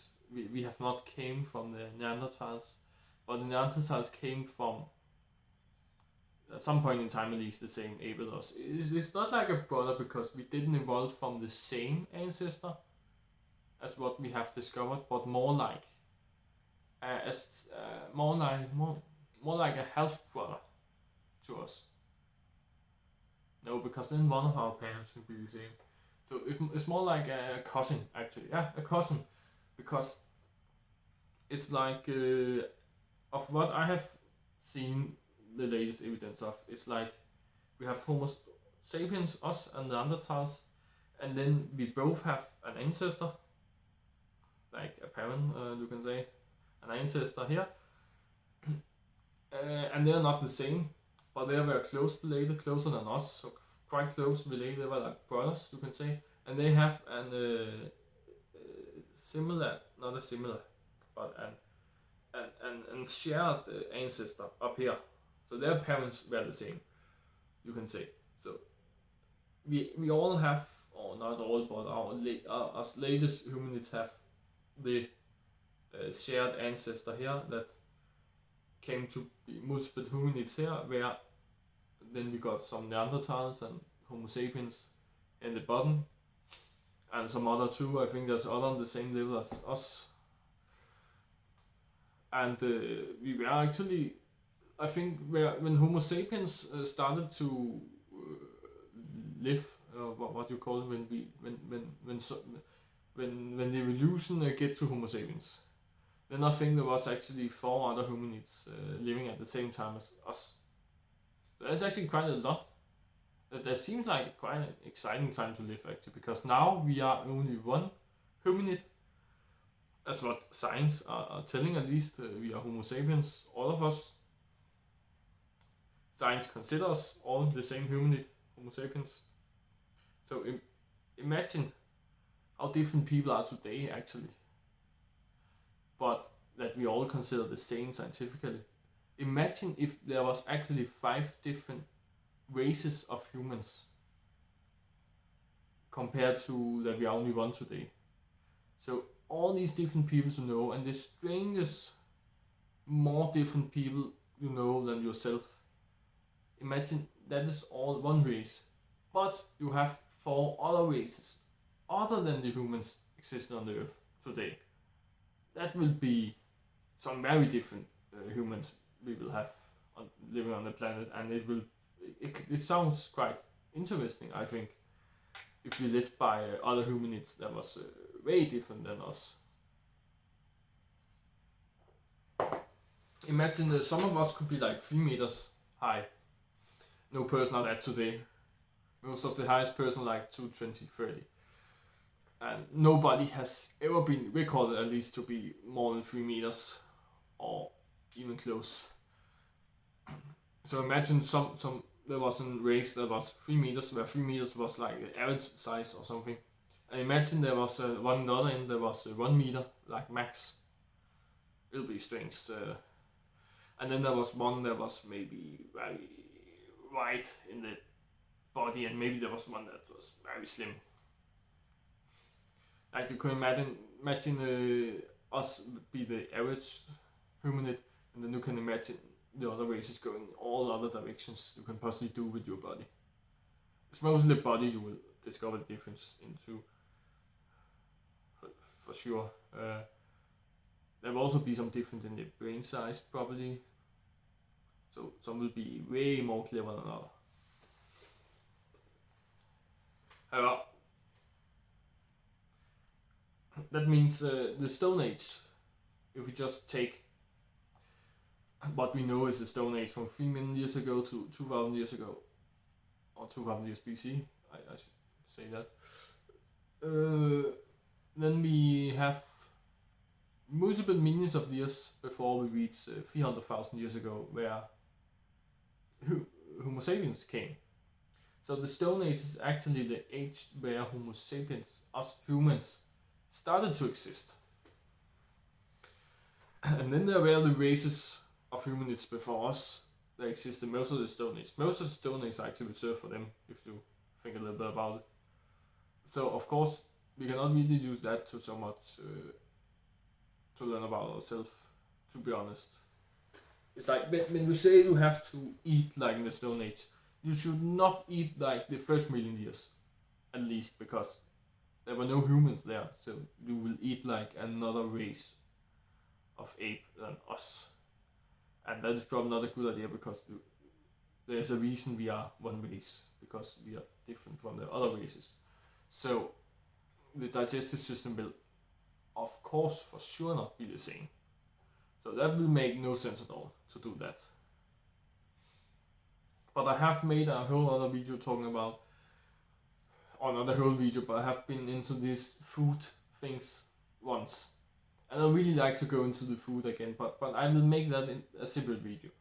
We have not came from the Neanderthals, but the Neanderthals came from, at some point in time at least, the same age as us. It's not like a brother because we didn't evolve from the same ancestor as what we have discovered, but more like more like a half brother to us. No, because then one of our parents would be the same. So it's more like a cousin, actually. Yeah, a cousin, because it's like of what I have seen the latest evidence of, it's like we have Homo sapiens, us and Neanderthals, and then we both have an ancestor, like a parent, you can say, an ancestor here, and they're not the same, but they are very close related, closer than us, so quite close related. They were like brothers, you can say, and they have an similar, not a similar, but an shared ancestor up here. So their parents were the same, you can say. So we all have, or not all, but us latest humanids have the shared ancestor here that came to be multiple hominids here, where then we got some Neanderthals and Homo sapiens in the bottom, and some other too. I think there's other on the same level as us. And we were actually, I think, when Homo sapiens started to live, what you call it, when the evolution get to Homo sapiens, then I think there was actually 4 other hominids living at the same time as us. So that's actually quite a lot. That seems like quite an exciting time to live, actually, because now we are only one hominid. That's what science are telling, at least. We are Homo sapiens, all of us. Science considers all the same hominid, Homo sapiens. So imagine how different people are today, actually, but that we all consider the same scientifically. Imagine if there was actually 5 different races of humans compared to that we are only one today. So all these different people to know, and the strangest, more different people you know than yourself. Imagine that is all one race, but you have 4 other races other than the humans existing on the earth today. That will be some very different humans we will have living on the planet, and it sounds quite interesting, I think, if we lived by other hominids that was way different than us. Imagine that some of us could be like 3 meters high. No person are that today. Most of the highest person like 220, 30. And nobody has ever been recorded at least to be more than 3 meters or even close. So imagine there was a race that was 3 meters, where 3 meters was like the average size or something. And imagine there was one another end that was 1 meter, like max. It'll be strange. And then there was one that was maybe very wide in the body, and maybe there was one that was very slim. Like you can imagine us be the average hominid, and then you can imagine the other races going in all other directions you can possibly do with your body. It's mostly the body you will discover the difference into, for sure. There will also be some difference in the brain size, probably. So some will be way more clever than others. However, that means the Stone Age, if we just take what we know is the Stone Age from 3 million years ago to 2,000 years ago, or 2,000 years BC, I should say that. Then we have multiple millions of years before we reach 300,000 years ago, where Homo sapiens came. So the Stone Age is actually the age where Homo sapiens, us humans, started to exist. And then there were the races of humanids before us that existed most of the Stone Age. Most of the Stone Age are actually reserved for them, if you think a little bit about it. So of course we cannot really use that to so much to learn about ourselves, to be honest. It's like when you say you have to eat like in the Stone Age, you should not eat like the first million years, at least, because there were no humans there. So you will eat like another race of ape than us. And that is probably not a good idea, because there's a reason we are one race, because we are different from the other races. So the digestive system will, of course, for sure not be the same. So that will make no sense at all to do that. But I have made a whole other video talking about, or not a whole video, but I have been into these food things once. And I really like to go into the food again, but I will make that in a separate video.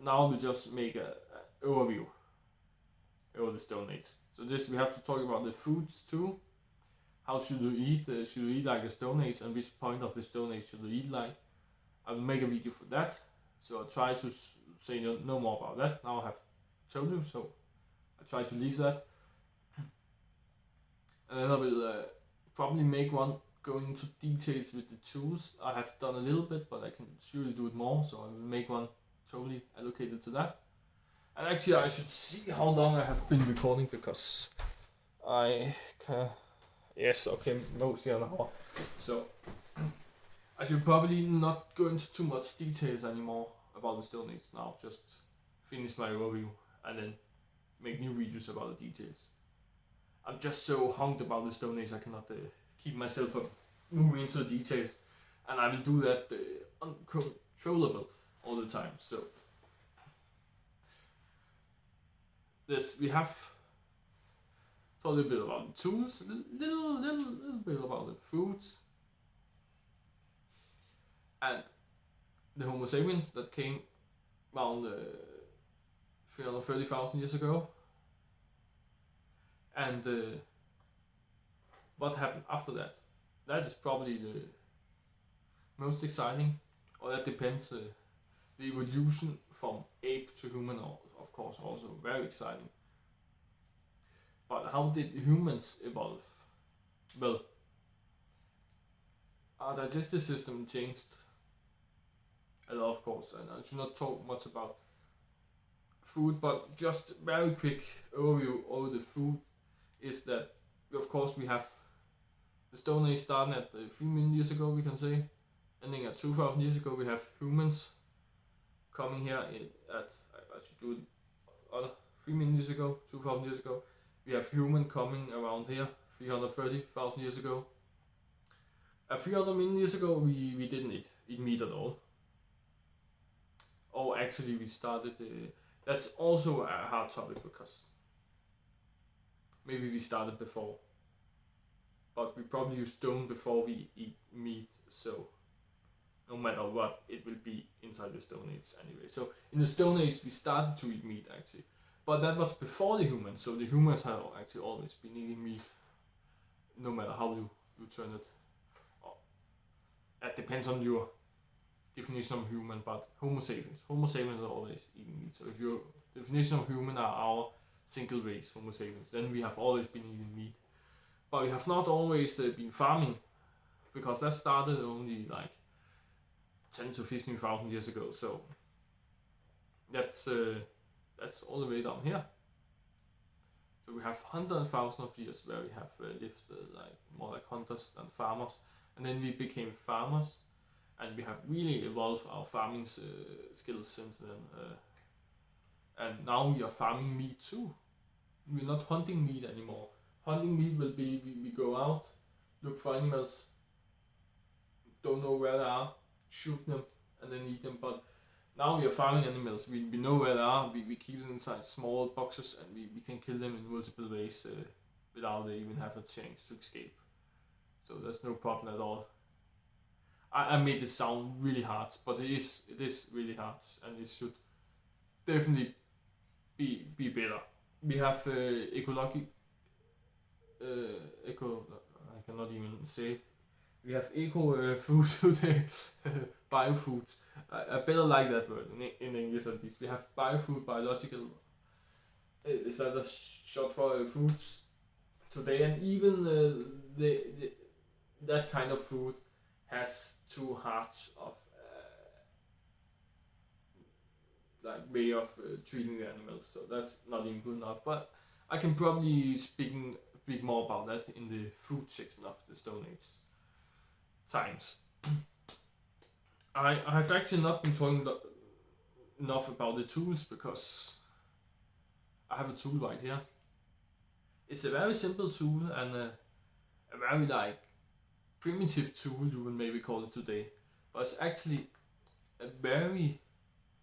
Now we'll just make a overview over the Stone Age. So this we have to talk about the foods too. How should you eat? Should you eat like the Stone Age, and which point of the Stone Age should you eat like? I will make a video for that. So I'll try to say no more about that. Now I have told you, so I try to leave that. And then I will probably make one going into details with the tools. I have done a little bit, but I can surely do it more. So I will make one totally allocated to that. And actually, I should see how long I have been recording, because I can. Yes, okay, mostly an hour. So I should probably not go into too much details anymore about the Stone Age now. Just finish my overview and then make new videos about the details. I'm just so honked about the Stone Age, I cannot keep myself from moving into the details, and I will do that uncontrollable all the time. So this we have talked a little bit about the tools, a little bit about the foods, and the Homo sapiens that came around 330,000 years ago, and what happened after that. That is probably the most exciting, or that depends. The evolution from ape to human, of course, also very exciting. But how did humans evolve? Well, our digestive system changed a lot, of course, and I should not talk much about food, but just very quick overview over the food is that, of course, we have the Stone Age starting at 3 million years ago, we can say, ending at 2,000 years ago. We have humans coming here at, I should do it 3 million years ago, 2,000 years ago. We have human coming around here 330,000 years ago. 300 million years ago, we didn't eat meat at all. Or actually, we started. That's also a hard topic, because maybe we started before, but we probably use stone before we eat meat. So no matter what, it will be inside the Stone Age anyway. So in the Stone Age, we started to eat meat actually, but that was before the humans. So the humans have actually always been eating meat, no matter how you turn it. That depends on your definition of human, but Homo sapiens are always eating meat. So if your definition of human are our single race, Homo sapiens, then we have always been eating meat. But we have not always been farming, because that started only like 10 to 15,000 years ago. So that's all the way down here. So we have 100,000 of years where we have lived like more like hunters than farmers, and then we became farmers, and we have really evolved our farming skills since then. And now we are farming meat too. We're not hunting meat anymore. Hunting meat will be we go out, look for animals, don't know where they are, shoot them, and then eat them. But now we are farming animals. We know where they are. We keep them inside small boxes, and we can kill them in multiple ways without they even have a chance to escape. So there's no problem at all. I made this sound really hard, but it is really hard, and it should definitely be better. We have ecology. I cannot even say. We have eco food today, biofoods. I better like that word in English at least. We have biofood, biological. Is that a short for foods today? And even that kind of food has too harsh of like way of treating the animals, so that's not even good enough. But I can probably speak more about that in the food section of the Stone Age times. I've actually not been talking enough about the tools, because I have a tool right here. It's a very simple tool, and a very like primitive tool, you would maybe call it today, but it's actually a very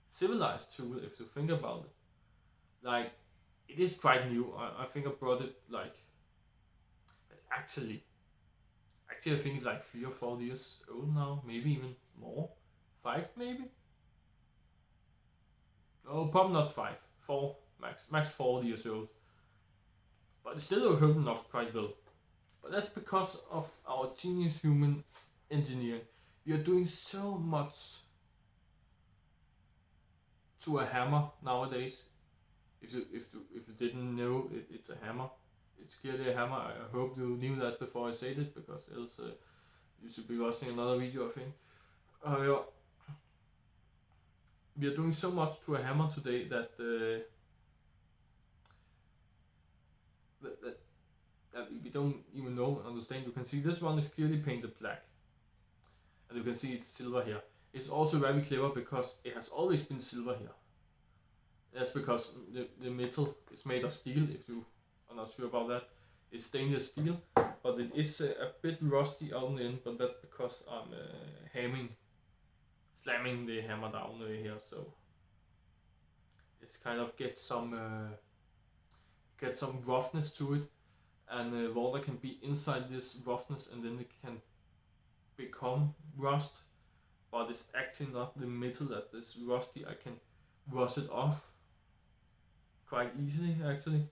civilized tool if you think about it. Like, it is quite new. I think I brought it like actually Actually, I think it's like 3 or 4 years old now, maybe even more. 5 maybe? Oh, probably not 5. 4 max. Max 4 years old. But it's still holding up quite well. But that's because of our genius human engineering. We are doing so much to a hammer nowadays. If you didn't know it's a hammer, it's clearly a hammer. I hope you knew that before I said it, because else you should be watching another video, I think. Yeah. We are doing so much to a hammer today that that we don't even know and understand. You can see this one is clearly painted black, and you can see it's silver here. It's also very clever because it has always been silver here. That's because the metal is made of steel. If you are not sure about that, it's stainless steel, but it is a bit rusty on the end. But that's because I'm slamming the hammer down here, so it's kind of get some roughness to it, and water can be inside this roughness, and then it can become rust. But it's actually not the metal that is rusty. I can rust it off quite easily, actually.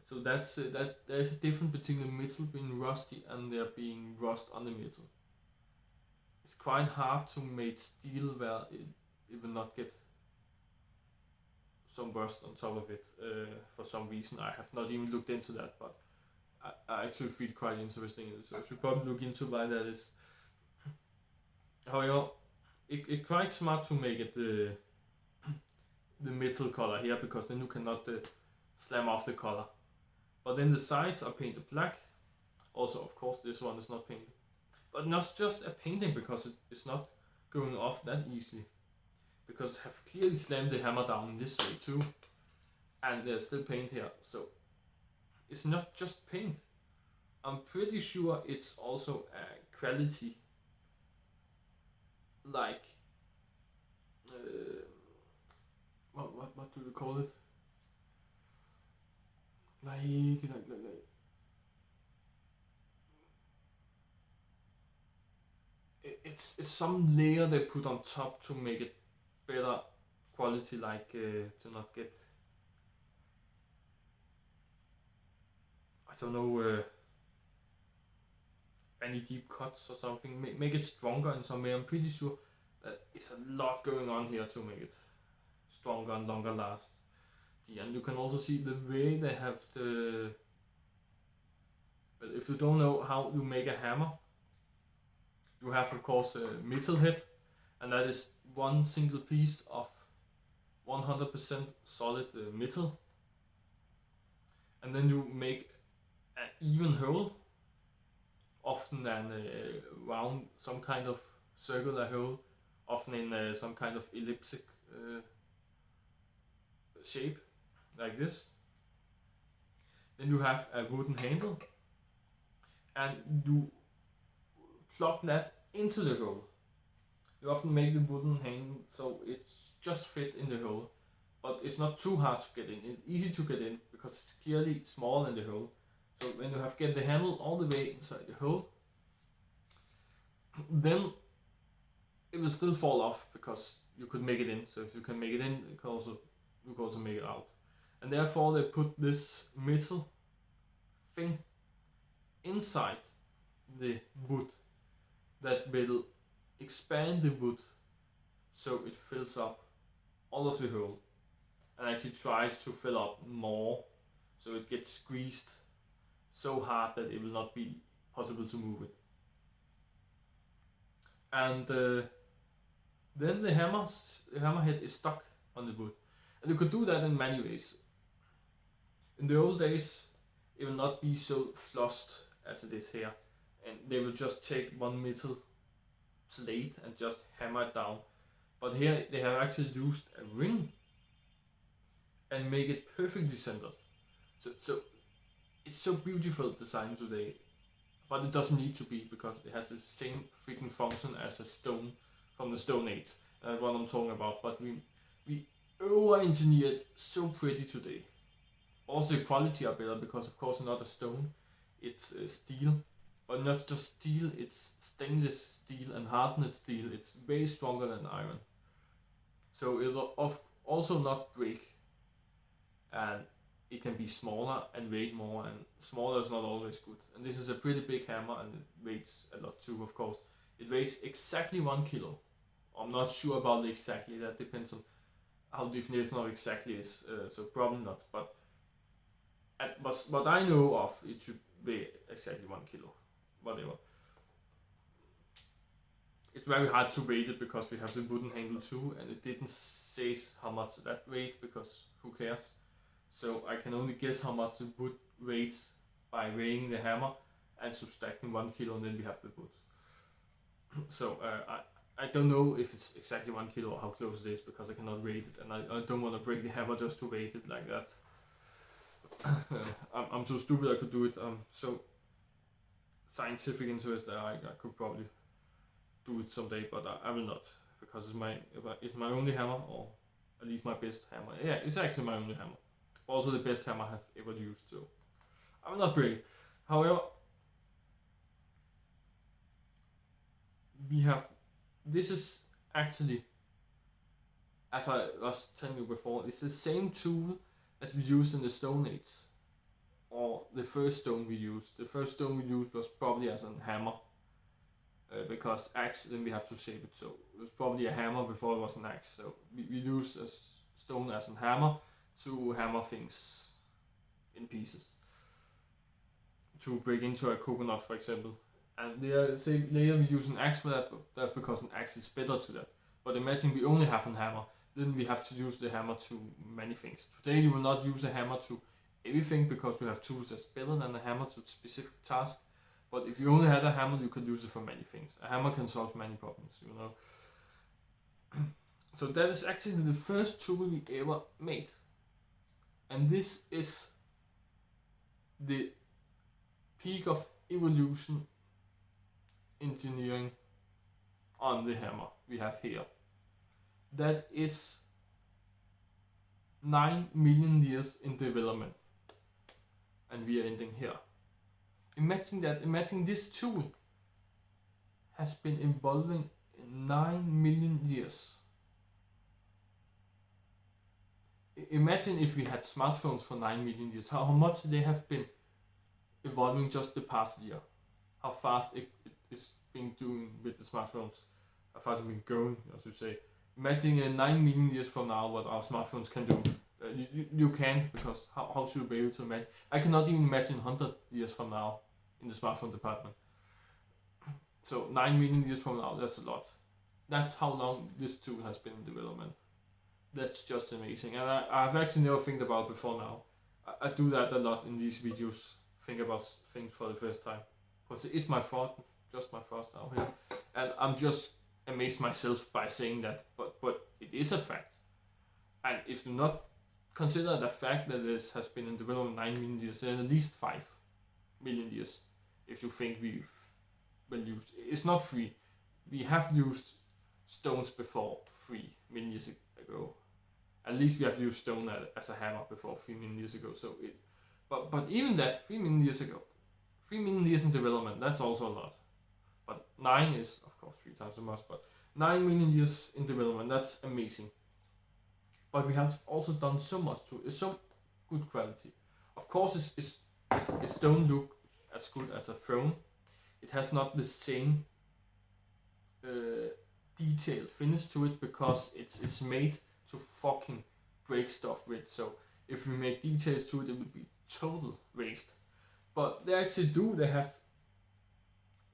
So that's that there's a difference between the metal being rusty and there being rust on the metal. It's quite hard to make steel where it will not get some rust on top of it. For some reason, I have not even looked into that, but I actually feel quite interesting in it, so I should probably look into why that is. However, it's quite smart to make it the metal color here, because then you cannot slam off the color. But then the sides are painted black. Also, of course, this one is not painted. But not just a painting, because it's not going off that easily. Because I have clearly slammed the hammer down this way too. And there's still paint here. So it's not just paint. I'm pretty sure it's also a quality. Like what do we call it? Like it's some layer they put on top to make it better quality, like to not get, I don't know, any deep cuts or something. Make it stronger in some way. I'm pretty sure that it's a lot going on here to make it stronger and longer last. And you can also see the way they have the, well, if you don't know how you make a hammer, you have of course a metal head, and that is one single piece of 100% solid metal, and then you make an even hole, often an round, some kind of circular hole, often in some kind of elliptic shape, like this. Then you have a wooden handle, and you plug that into the hole. You often make the wooden handle so it's just fit in the hole, but it's not too hard to get in. It's easy to get in because it's clearly small in the hole. So when you have get the handle all the way inside the hole, then it will still fall off because you could make it in. So if you can make it in, you can also make it out. And therefore they put this metal thing inside the wood that will expand the wood so it fills up all of the hole, and actually tries to fill up more, so it gets squeezed so hard that it will not be possible to move it. And then the hammerhead is stuck on the wood, and you could do that in many ways. In the old days, it will not be so flush as it is here, and they will just take one metal plate and just hammer it down. But here they have actually used a ring and make it perfectly centered. So it's so beautiful design today, but it doesn't need to be, because it has the same freaking function as a stone from the Stone Age. That's what I'm talking about. But we over-engineered so pretty today. Also the quality are better because of course not a stone, it's steel, but not just steel, it's stainless steel and hardened steel. It's way stronger than iron. So it'll also not break, and it can be smaller and weigh more, and smaller is not always good. And this is a pretty big hammer, and it weighs a lot too, of course. It weighs exactly 1 kilo. I'm not sure about the exactly, that depends on how the definition of exactly is, so probably not. But what I know of, it should weigh exactly 1 kilo, whatever. It's very hard to weight it because we have the wooden handle too, and it didn't say how much that weighed, because who cares. So I can only guess how much the wood weighs by weighing the hammer and subtracting 1 kilo, and then we have the wood. So I don't know if it's exactly 1 kilo or how close it is, because I cannot weight it, and I don't want to break the hammer just to weight it like that. I'm so stupid I could do it. So scientific interest that I could probably do it someday, but I will not, because it's my only hammer, or at least my best hammer. Yeah, it's actually my only hammer. Also the best hammer I have ever used, so I will not break it. However, this is actually, as I was telling you before, it's the same tool as we used in the Stone Age, or the first stone we used. The first stone we used was probably as a hammer, because axe, then we have to shape it, so it was probably a hammer before it was an axe. So we use a stone as a hammer to hammer things in pieces, to break into a coconut, for example. And later we use an axe for that because an axe is better to that. But imagine we only have a hammer, then we have to use the hammer to many things. Today you will not use a hammer to everything, because we have tools that's better than a hammer to specific tasks. But if you only had a hammer, you could use it for many things. A hammer can solve many problems, you know. So that is actually the first tool we ever made. And this is the peak of evolution engineering on the hammer we have here. That is 9 million years in development, and we are ending here. Imagine this tool has been evolving in 9 million years. Imagine if we had smartphones for 9 million years, how much they have been evolving just the past year. How fast it is been doing with the smartphones. How fast it's been going, I should say. Imagine 9 million years from now what our smartphones can do. You can't, because how should you be able to imagine? I cannot even imagine 100 years from now in the smartphone department. So 9 million years from now, that's a lot. That's how long this tool has been in development. That's just amazing, and I've actually never think about before now. I do that a lot in these videos, think about things for the first time, because it's my thought, just my thoughts now here, and I'm just amazed myself by saying that, but it is a fact. And if you not consider the fact that this has been in development 9 million years, then at least 5 million years, if you think we've been used. It's not 3. We have used stones before 3 million years ago. At least we have used stone as a hammer before 3 million years ago. So but even that, 3 million years ago, 3 million years in development, that's also a lot. But 9 is, of course, 3 times as much, but 9 million years in development, that's amazing. But we have also done so much to it. It's so good quality. Of course, it don't look as good as a throne. It has not the same detailed finish to it, because it's made to fucking break stuff with. So if we make details to it, it would be total waste. But they actually do. They have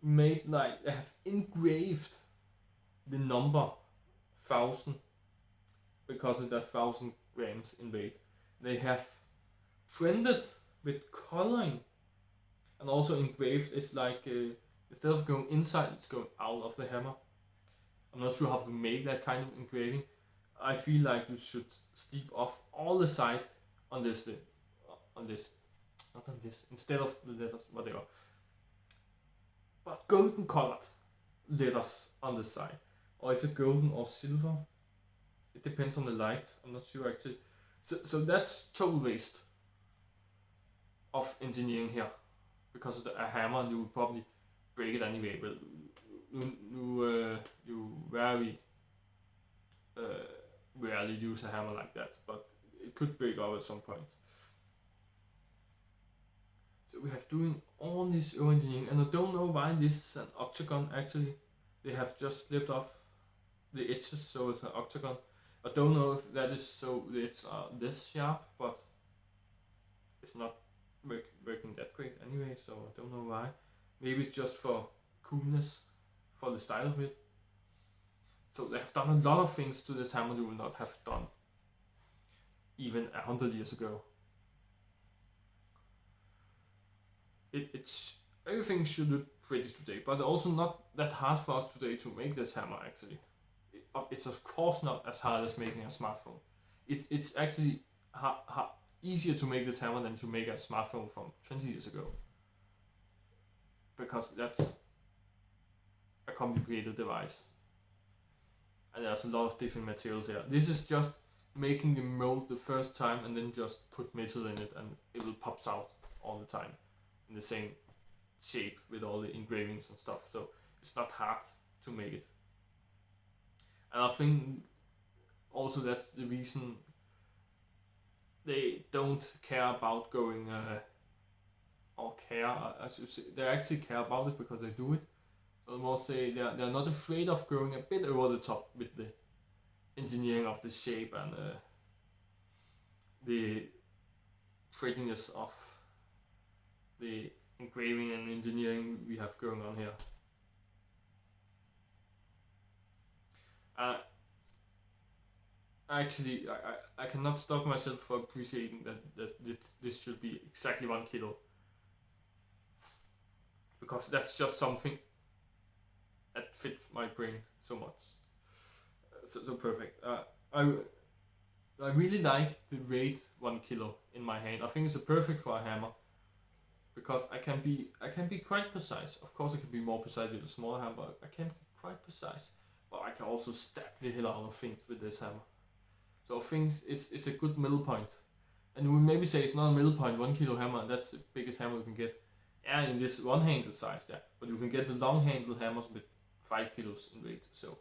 made, like, they have engraved the number 1000, because it's 1000 grams in weight. They have printed with coloring, and also engraved. It's like instead of going inside, it's going out of the hammer. I'm not sure how to make that kind of engraving. I feel like you should steep off all the side on this, not on this, instead of the letters, whatever. But golden colored letters on the side. Or is it golden or silver? It depends on the light, I'm not sure actually. So that's total waste of engineering here. Because it's a hammer, and you would probably break it anyway. But you very rarely use a hammer like that, but it could break off at some point. So we have doing all this engineering, and I don't know why this is an octagon. Actually, they have just slipped off the edges, so it's an octagon. I don't know if that is so it's this sharp, but it's not working that great anyway, so I don't know why. Maybe it's just for coolness, for the style of it. So they have done a lot of things to this hammer they would not have done even 100 years ago. It's everything should look pretty today, but also not that hard for us today to make this hammer actually. It's of course not as hard as making a smartphone. It's actually easier to make this hammer than to make a smartphone from 20 years ago. Because that's a complicated device. And there's a lot of different materials here. This is just making the mold the first time and then just put metal in it and it will pops out all the time in the same shape with all the engravings and stuff. So it's not hard to make it. And I think also that's the reason they don't care about going I should say they actually care about it because they do it. So I must say they're not afraid of going a bit over the top with the engineering of the shape and the prettiness of the engraving and engineering we have going on here. Actually, I cannot stop myself from appreciating that this should be exactly 1 kilo. Because that's just something that fits my brain so much. So perfect. I really like the weight 1 kilo in my hand. I think it's perfect for a hammer. Because I can be quite precise. Of course I can be more precise with a smaller hammer, but I can be quite precise. But I can also stab the hell out of things with this hammer. So I think it's a good middle point. And we maybe say it's not a middle point, 1 kilo hammer, that's the biggest hammer you can get. Yeah, in this one-handed size, yeah. But you can get the long-handled hammers with 5 kilos in weight. So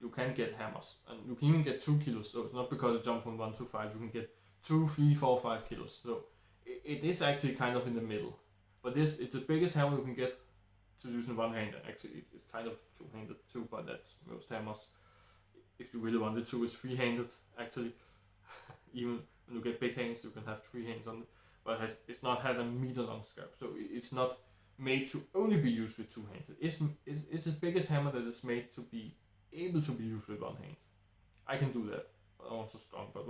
you can get hammers. And you can even get 2 kilos. So it's not because it jumps from 1 to 5. You can get 2, 3, 4, 5 kilos. So it is actually kind of in the middle. But it's the biggest hammer you can get to use in one-handed. Actually, it's kind of two-handed too, but that's most hammers. If you really wanted to, it's three-handed actually. Even when you get big hands, you can have 3 hands on it. But it's not had a meter long scalp, so it's not made to only be used with 2 hands. It's the biggest hammer that is made to be able to be used with 1 hand. I can do that. I'm also strong, but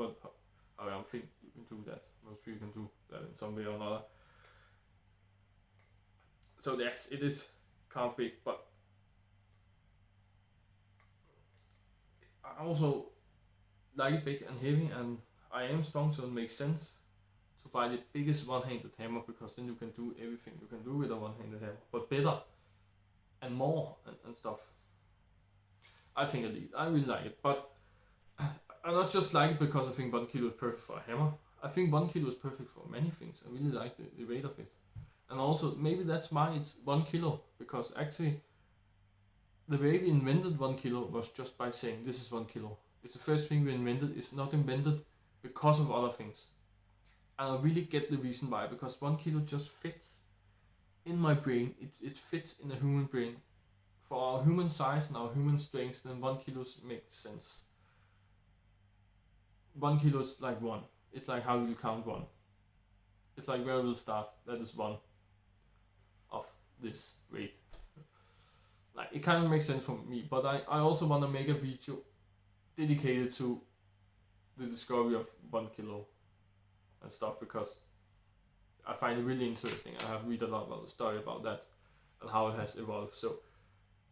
I don't think you can do that. Most people can do that in some way or another. So yes, it is kind of big, but I also like it big and heavy, and I am strong, so it makes sense to buy the biggest one-handed hammer, because then you can do everything you can do with a one-handed hammer, but better and more and stuff. I think I really like it, but I not just like it because I think 1 kilo is perfect for a hammer. I think 1 kilo is perfect for many things. I really like the weight of it. And also, maybe that's why it's 1 kilo, because actually the way we invented 1 kilo was just by saying this is 1 kilo. It's the first thing we invented. It's not invented because of other things. And I really get the reason why, because 1 kilo just fits in my brain. It fits in a human brain. For our human size and our human strength, then 1 kilo makes sense. 1 kilo is like 1. It's like how you count 1. It's like where we'll start. That is 1 of this weight. Like, it kind of makes sense for me, but I also want to make a video dedicated to the discovery of 1 kilo and stuff, because I find it really interesting. I have read a lot about the story about that and how it has evolved. So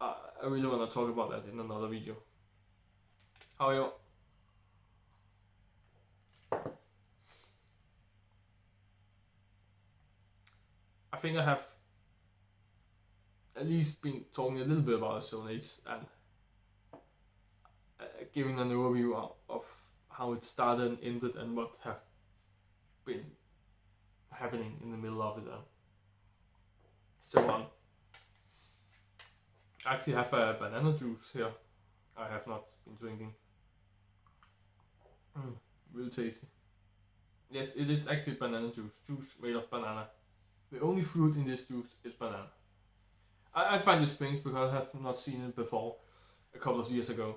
I really want to talk about that in another video. However, I think I have at least been talking a little bit about the Stone Age and giving an overview of how it started and ended and what have been happening in the middle of it and so on. I actually have a banana juice here. I have not been drinking. Really tasty. Yes, it is actually banana juice. Juice made of banana. The only fruit in this juice is banana. I find it strange because I have not seen it before a couple of years ago.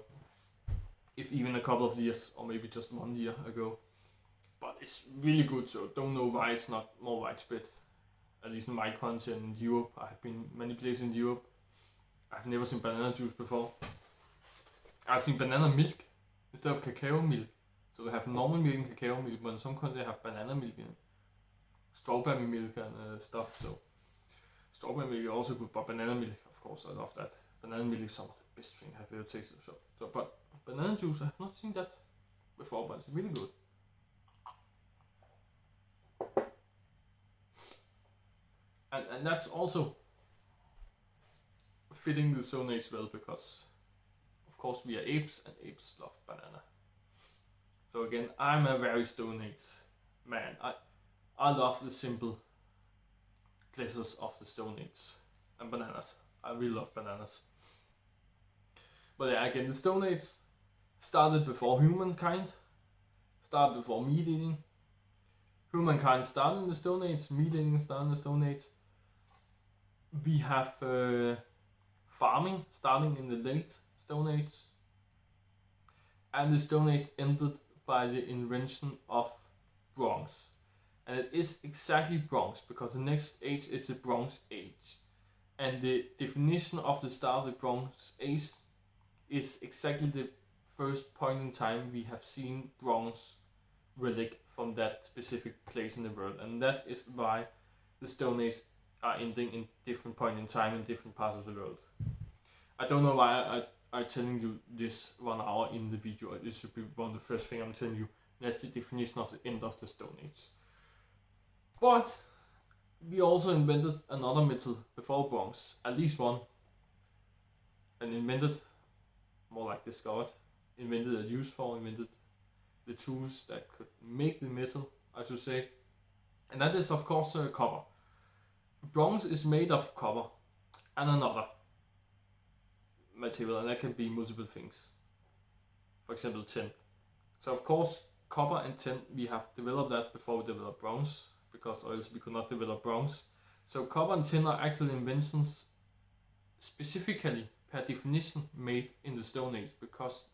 If even a couple of years, or maybe just 1 year ago. But it's really good, so don't know why it's not more widespread. At least in my country and in Europe. I have been many places in Europe. I've never seen banana juice before. I've seen banana milk instead of cacao milk. So they have normal milk and cacao milk, but in some countries they have banana milk and strawberry milk and stuff. So strawberry milk is also good, but banana milk, of course, I love that. Banana milk is some of the best thing I've ever tasted. So but banana juice, I have not seen that before, but it's really good. And that's also fitting the Stone Age well, because of course we are apes and apes love banana. So again, I'm a very Stone Age man. I love the simple pleasures of the Stone Age and bananas. I really love bananas. But yeah, again, the Stone Age started before humankind, started before meat eating. Humankind started in the Stone Age, meat eating started in the Stone Age. We have farming starting in the late Stone Age, and the Stone Age ended by the invention of bronze. And it is exactly bronze, because the next age is the Bronze Age. And the definition of the start of the Bronze Age is exactly the first point in time we have seen bronze relic from that specific place in the world. And that is why the Stone Age are ending in different point in time in different parts of the world. I don't know why I'm telling you this 1 hour in the video. This should be one of the first thing I'm telling you. That's the definition of the end of the Stone Age. But we also invented another metal before bronze, at least one, and invented, more like discovered, invented a use for, invented the tools that could make the metal, I should say, and that is of course copper. Bronze is made of copper and another material, and that can be multiple things. For example, tin. So of course, copper and tin, we have developed that before we developed bronze, because else we could not develop bronze. So copper and tin are actually inventions specifically per definition made in the Stone Age, because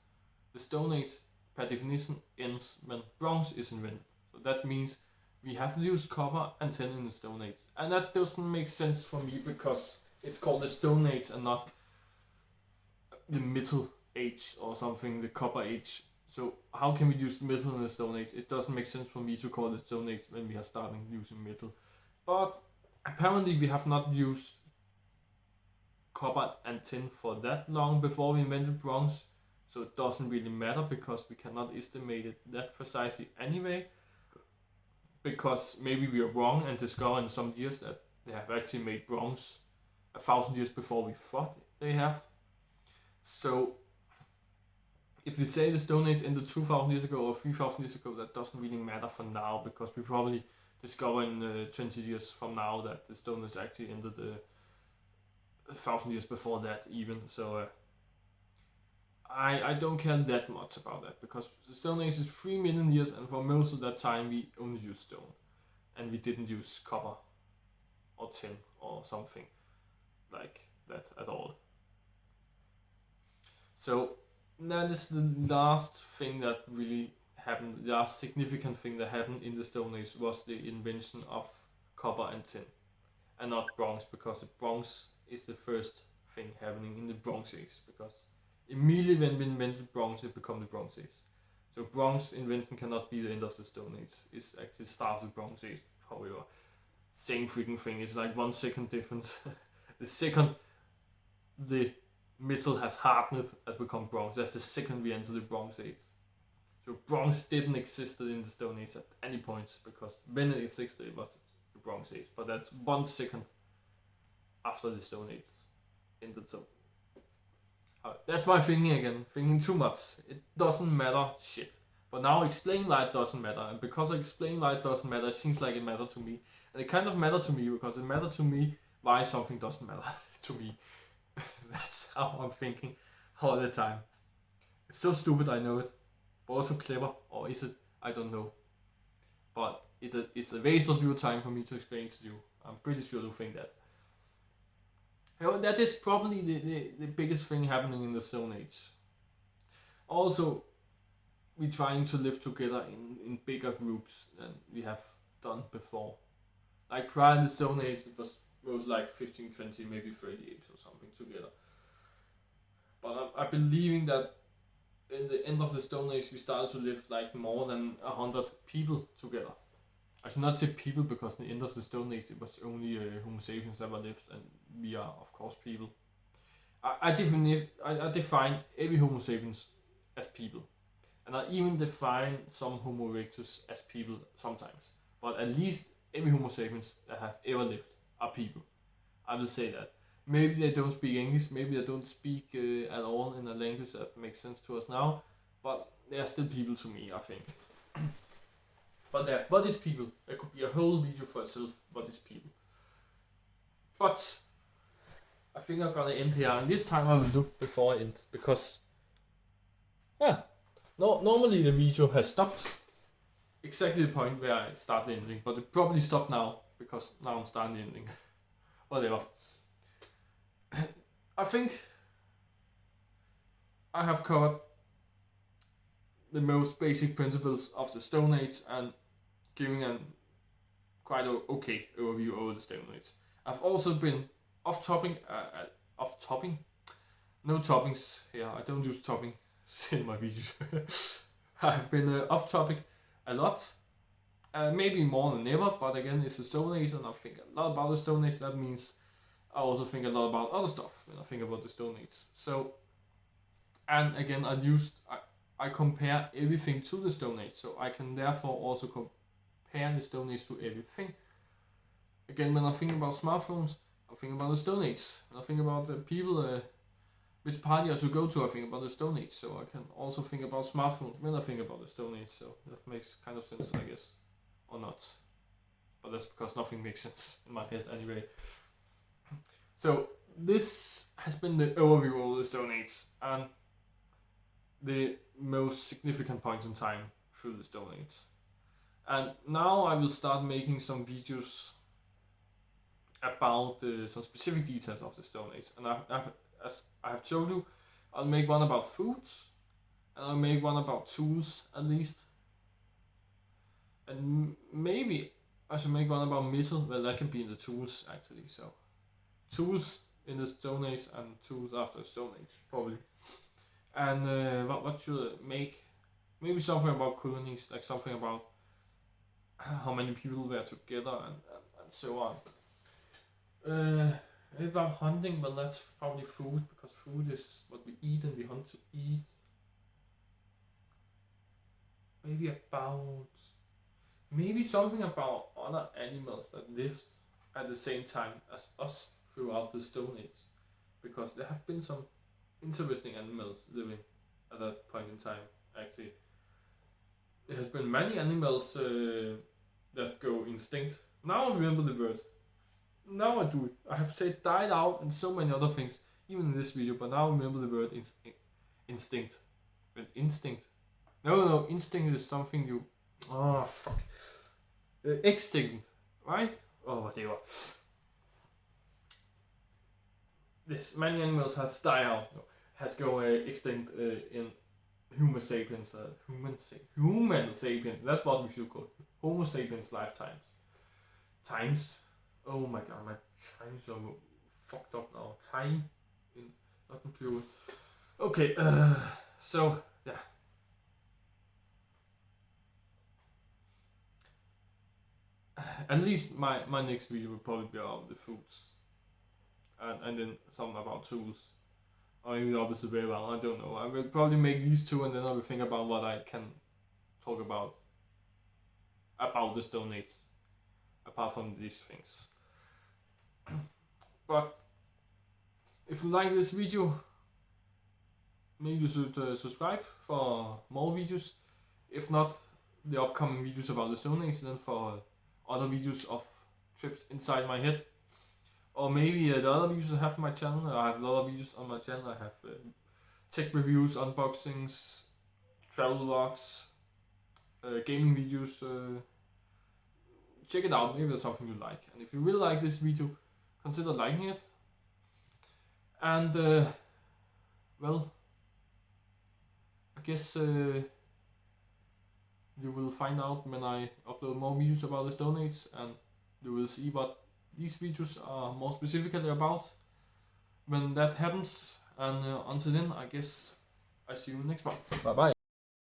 the Stone Age per definition ends when bronze is invented. So that means we have used copper and tin in the Stone Age. And that doesn't make sense for me, because it's called the Stone Age and not the Metal Age or something, the Copper Age. So how can we use metal in the Stone Age? It doesn't make sense for me to call it Stone Age when we are starting using metal. But apparently we have not used copper and tin for that long before we invented bronze. So it doesn't really matter, because we cannot estimate it that precisely anyway. Because maybe we are wrong and discover in some years that they have actually made bronze 1,000 years before we thought they have. So if we say the Stone Age ended 2,000 years ago or 3,000 years ago, that doesn't really matter for now, because we probably discover in 20 years from now that the Stone Age actually ended 1,000 years before that even. So I don't care that much about that, because the Stone Age is 3 million years, and for most of that time we only used stone, and we didn't use copper or tin or something like that at all. So that is the last thing that really happened. The last significant thing that happened in the Stone Age was the invention of copper and tin, and not bronze, because the bronze is the first thing happening in the Bronze Age, because immediately when we invented bronze, it became the Bronze Age. So bronze invention cannot be the end of the Stone Age. It's actually start of the Bronze Age. However, same freaking thing. It's like 1 second difference. The second the metal has hardened and become bronze, that's the second we enter the Bronze Age. So bronze didn't exist in the Stone Age at any point, because when it existed it was the Bronze Age. But that's 1 second after the Stone Age ended. So that's my thinking again, thinking too much. It doesn't matter shit. But now explain why it doesn't matter, and because I explain why it doesn't matter, it seems like it mattered to me. And it kind of mattered to me, because it mattered to me why something doesn't matter to me. That's how I'm thinking all the time. It's so stupid, I know it, but also clever, or is it? I don't know. But it's a waste of your time for me to explain to you. I'm pretty sure you think that. That is probably the biggest thing happening in the Stone Age. Also, we're trying to live together in bigger groups than we have done before. Like prior to the Stone Age, it was like 15, 20, maybe 30 apes or something together. But I'm believing that in the end of the Stone Age, we started to live like more than 100 people together. I should not say people because in the end of the Stone Age, it was only Homo sapiens that were left, and we are, of course, people. I define every Homo sapiens as people. And I even define some Homo erectus as people sometimes. But at least every Homo sapiens that have ever lived are people. I will say that. Maybe they don't speak English, maybe they don't speak at all in a language that makes sense to us now, but they are still people to me, I think. But what is people? There could be a whole video for itself, what is people. But I think I'm gonna end here, and this time I will look before I end, because normally the video has stopped exactly the point where I start the ending, but it probably stopped now, because now I'm starting the ending. Whatever. I think I have covered the most basic principles of the Stone Age and giving a quite okay overview over the Stone Age. I've also been off-topping, no toppings here, I don't use topping in my videos. I've been off-topic a lot, maybe more than ever, but again, it's the Stone Age and I think a lot about the Stone Age. That means I also think a lot about other stuff when I think about the Stone Age. So, and again, I compare everything to the Stone Age, so I can therefore also compare the Stone Age to everything. Again, when I think about smartphones, I think about the Stone Age. When I think about the people, which party I should go to, I think about the Stone Age. So I can also think about smartphones when I think about the Stone Age. So that makes kind of sense, I guess, or not. But that's because nothing makes sense in my head anyway. So this has been the overview of the Stone Age and the most significant points in time through the Stone Age. And now I will start making some videos about some specific details of the Stone Age. And as I have told you, I'll make one about foods, and I'll make one about tools at least. And maybe I should make one about metal. Well, that can be in the tools actually. So tools in the Stone Age and tools after the Stone Age, probably. And what should I make? Maybe something about colonies, like something about how many people were together and so on. Maybe about hunting, but that's probably food, because food is what we eat and we hunt to eat. Maybe something about other animals that lived at the same time as us throughout the Stone Age, because there have been some interesting animals living at that point in time. Actually, there has been many animals that go extinct. Now I remember the word. Now I do it. I have said died out and so many other things, even in this video, but now I remember the word instinct. But instinct? No, instinct is something you... Oh, fuck. Extinct, right? Oh, whatever. Yes, many animals has died out, has gone extinct in Homo sapiens, human sapiens, that's what we should call it. Homo sapiens lifetimes. Oh my god, my times are fucked up now. Time, not in plural. Okay, so yeah. At least my next video will probably be about the foods, and then some about tools, or maybe the opposite way around. I don't know. I will probably make these two, and then I will think about what I can talk about the Stone Age, apart from these things. But if you like this video, maybe you should subscribe for more videos. If not the upcoming videos about the Stone Age, then for other videos of trips inside my head. or maybe the other videos I have on my channel. I have a lot of videos on my channel. I have tech reviews, unboxings, travel vlogs, gaming videos. Check it out, maybe there's something you like. And if you really like this video, consider liking it. And well, I guess you will find out when I upload more videos about the Stone Age, and you will see what these videos are more specifically about when that happens. And until then, I guess I see you next one. Bye bye.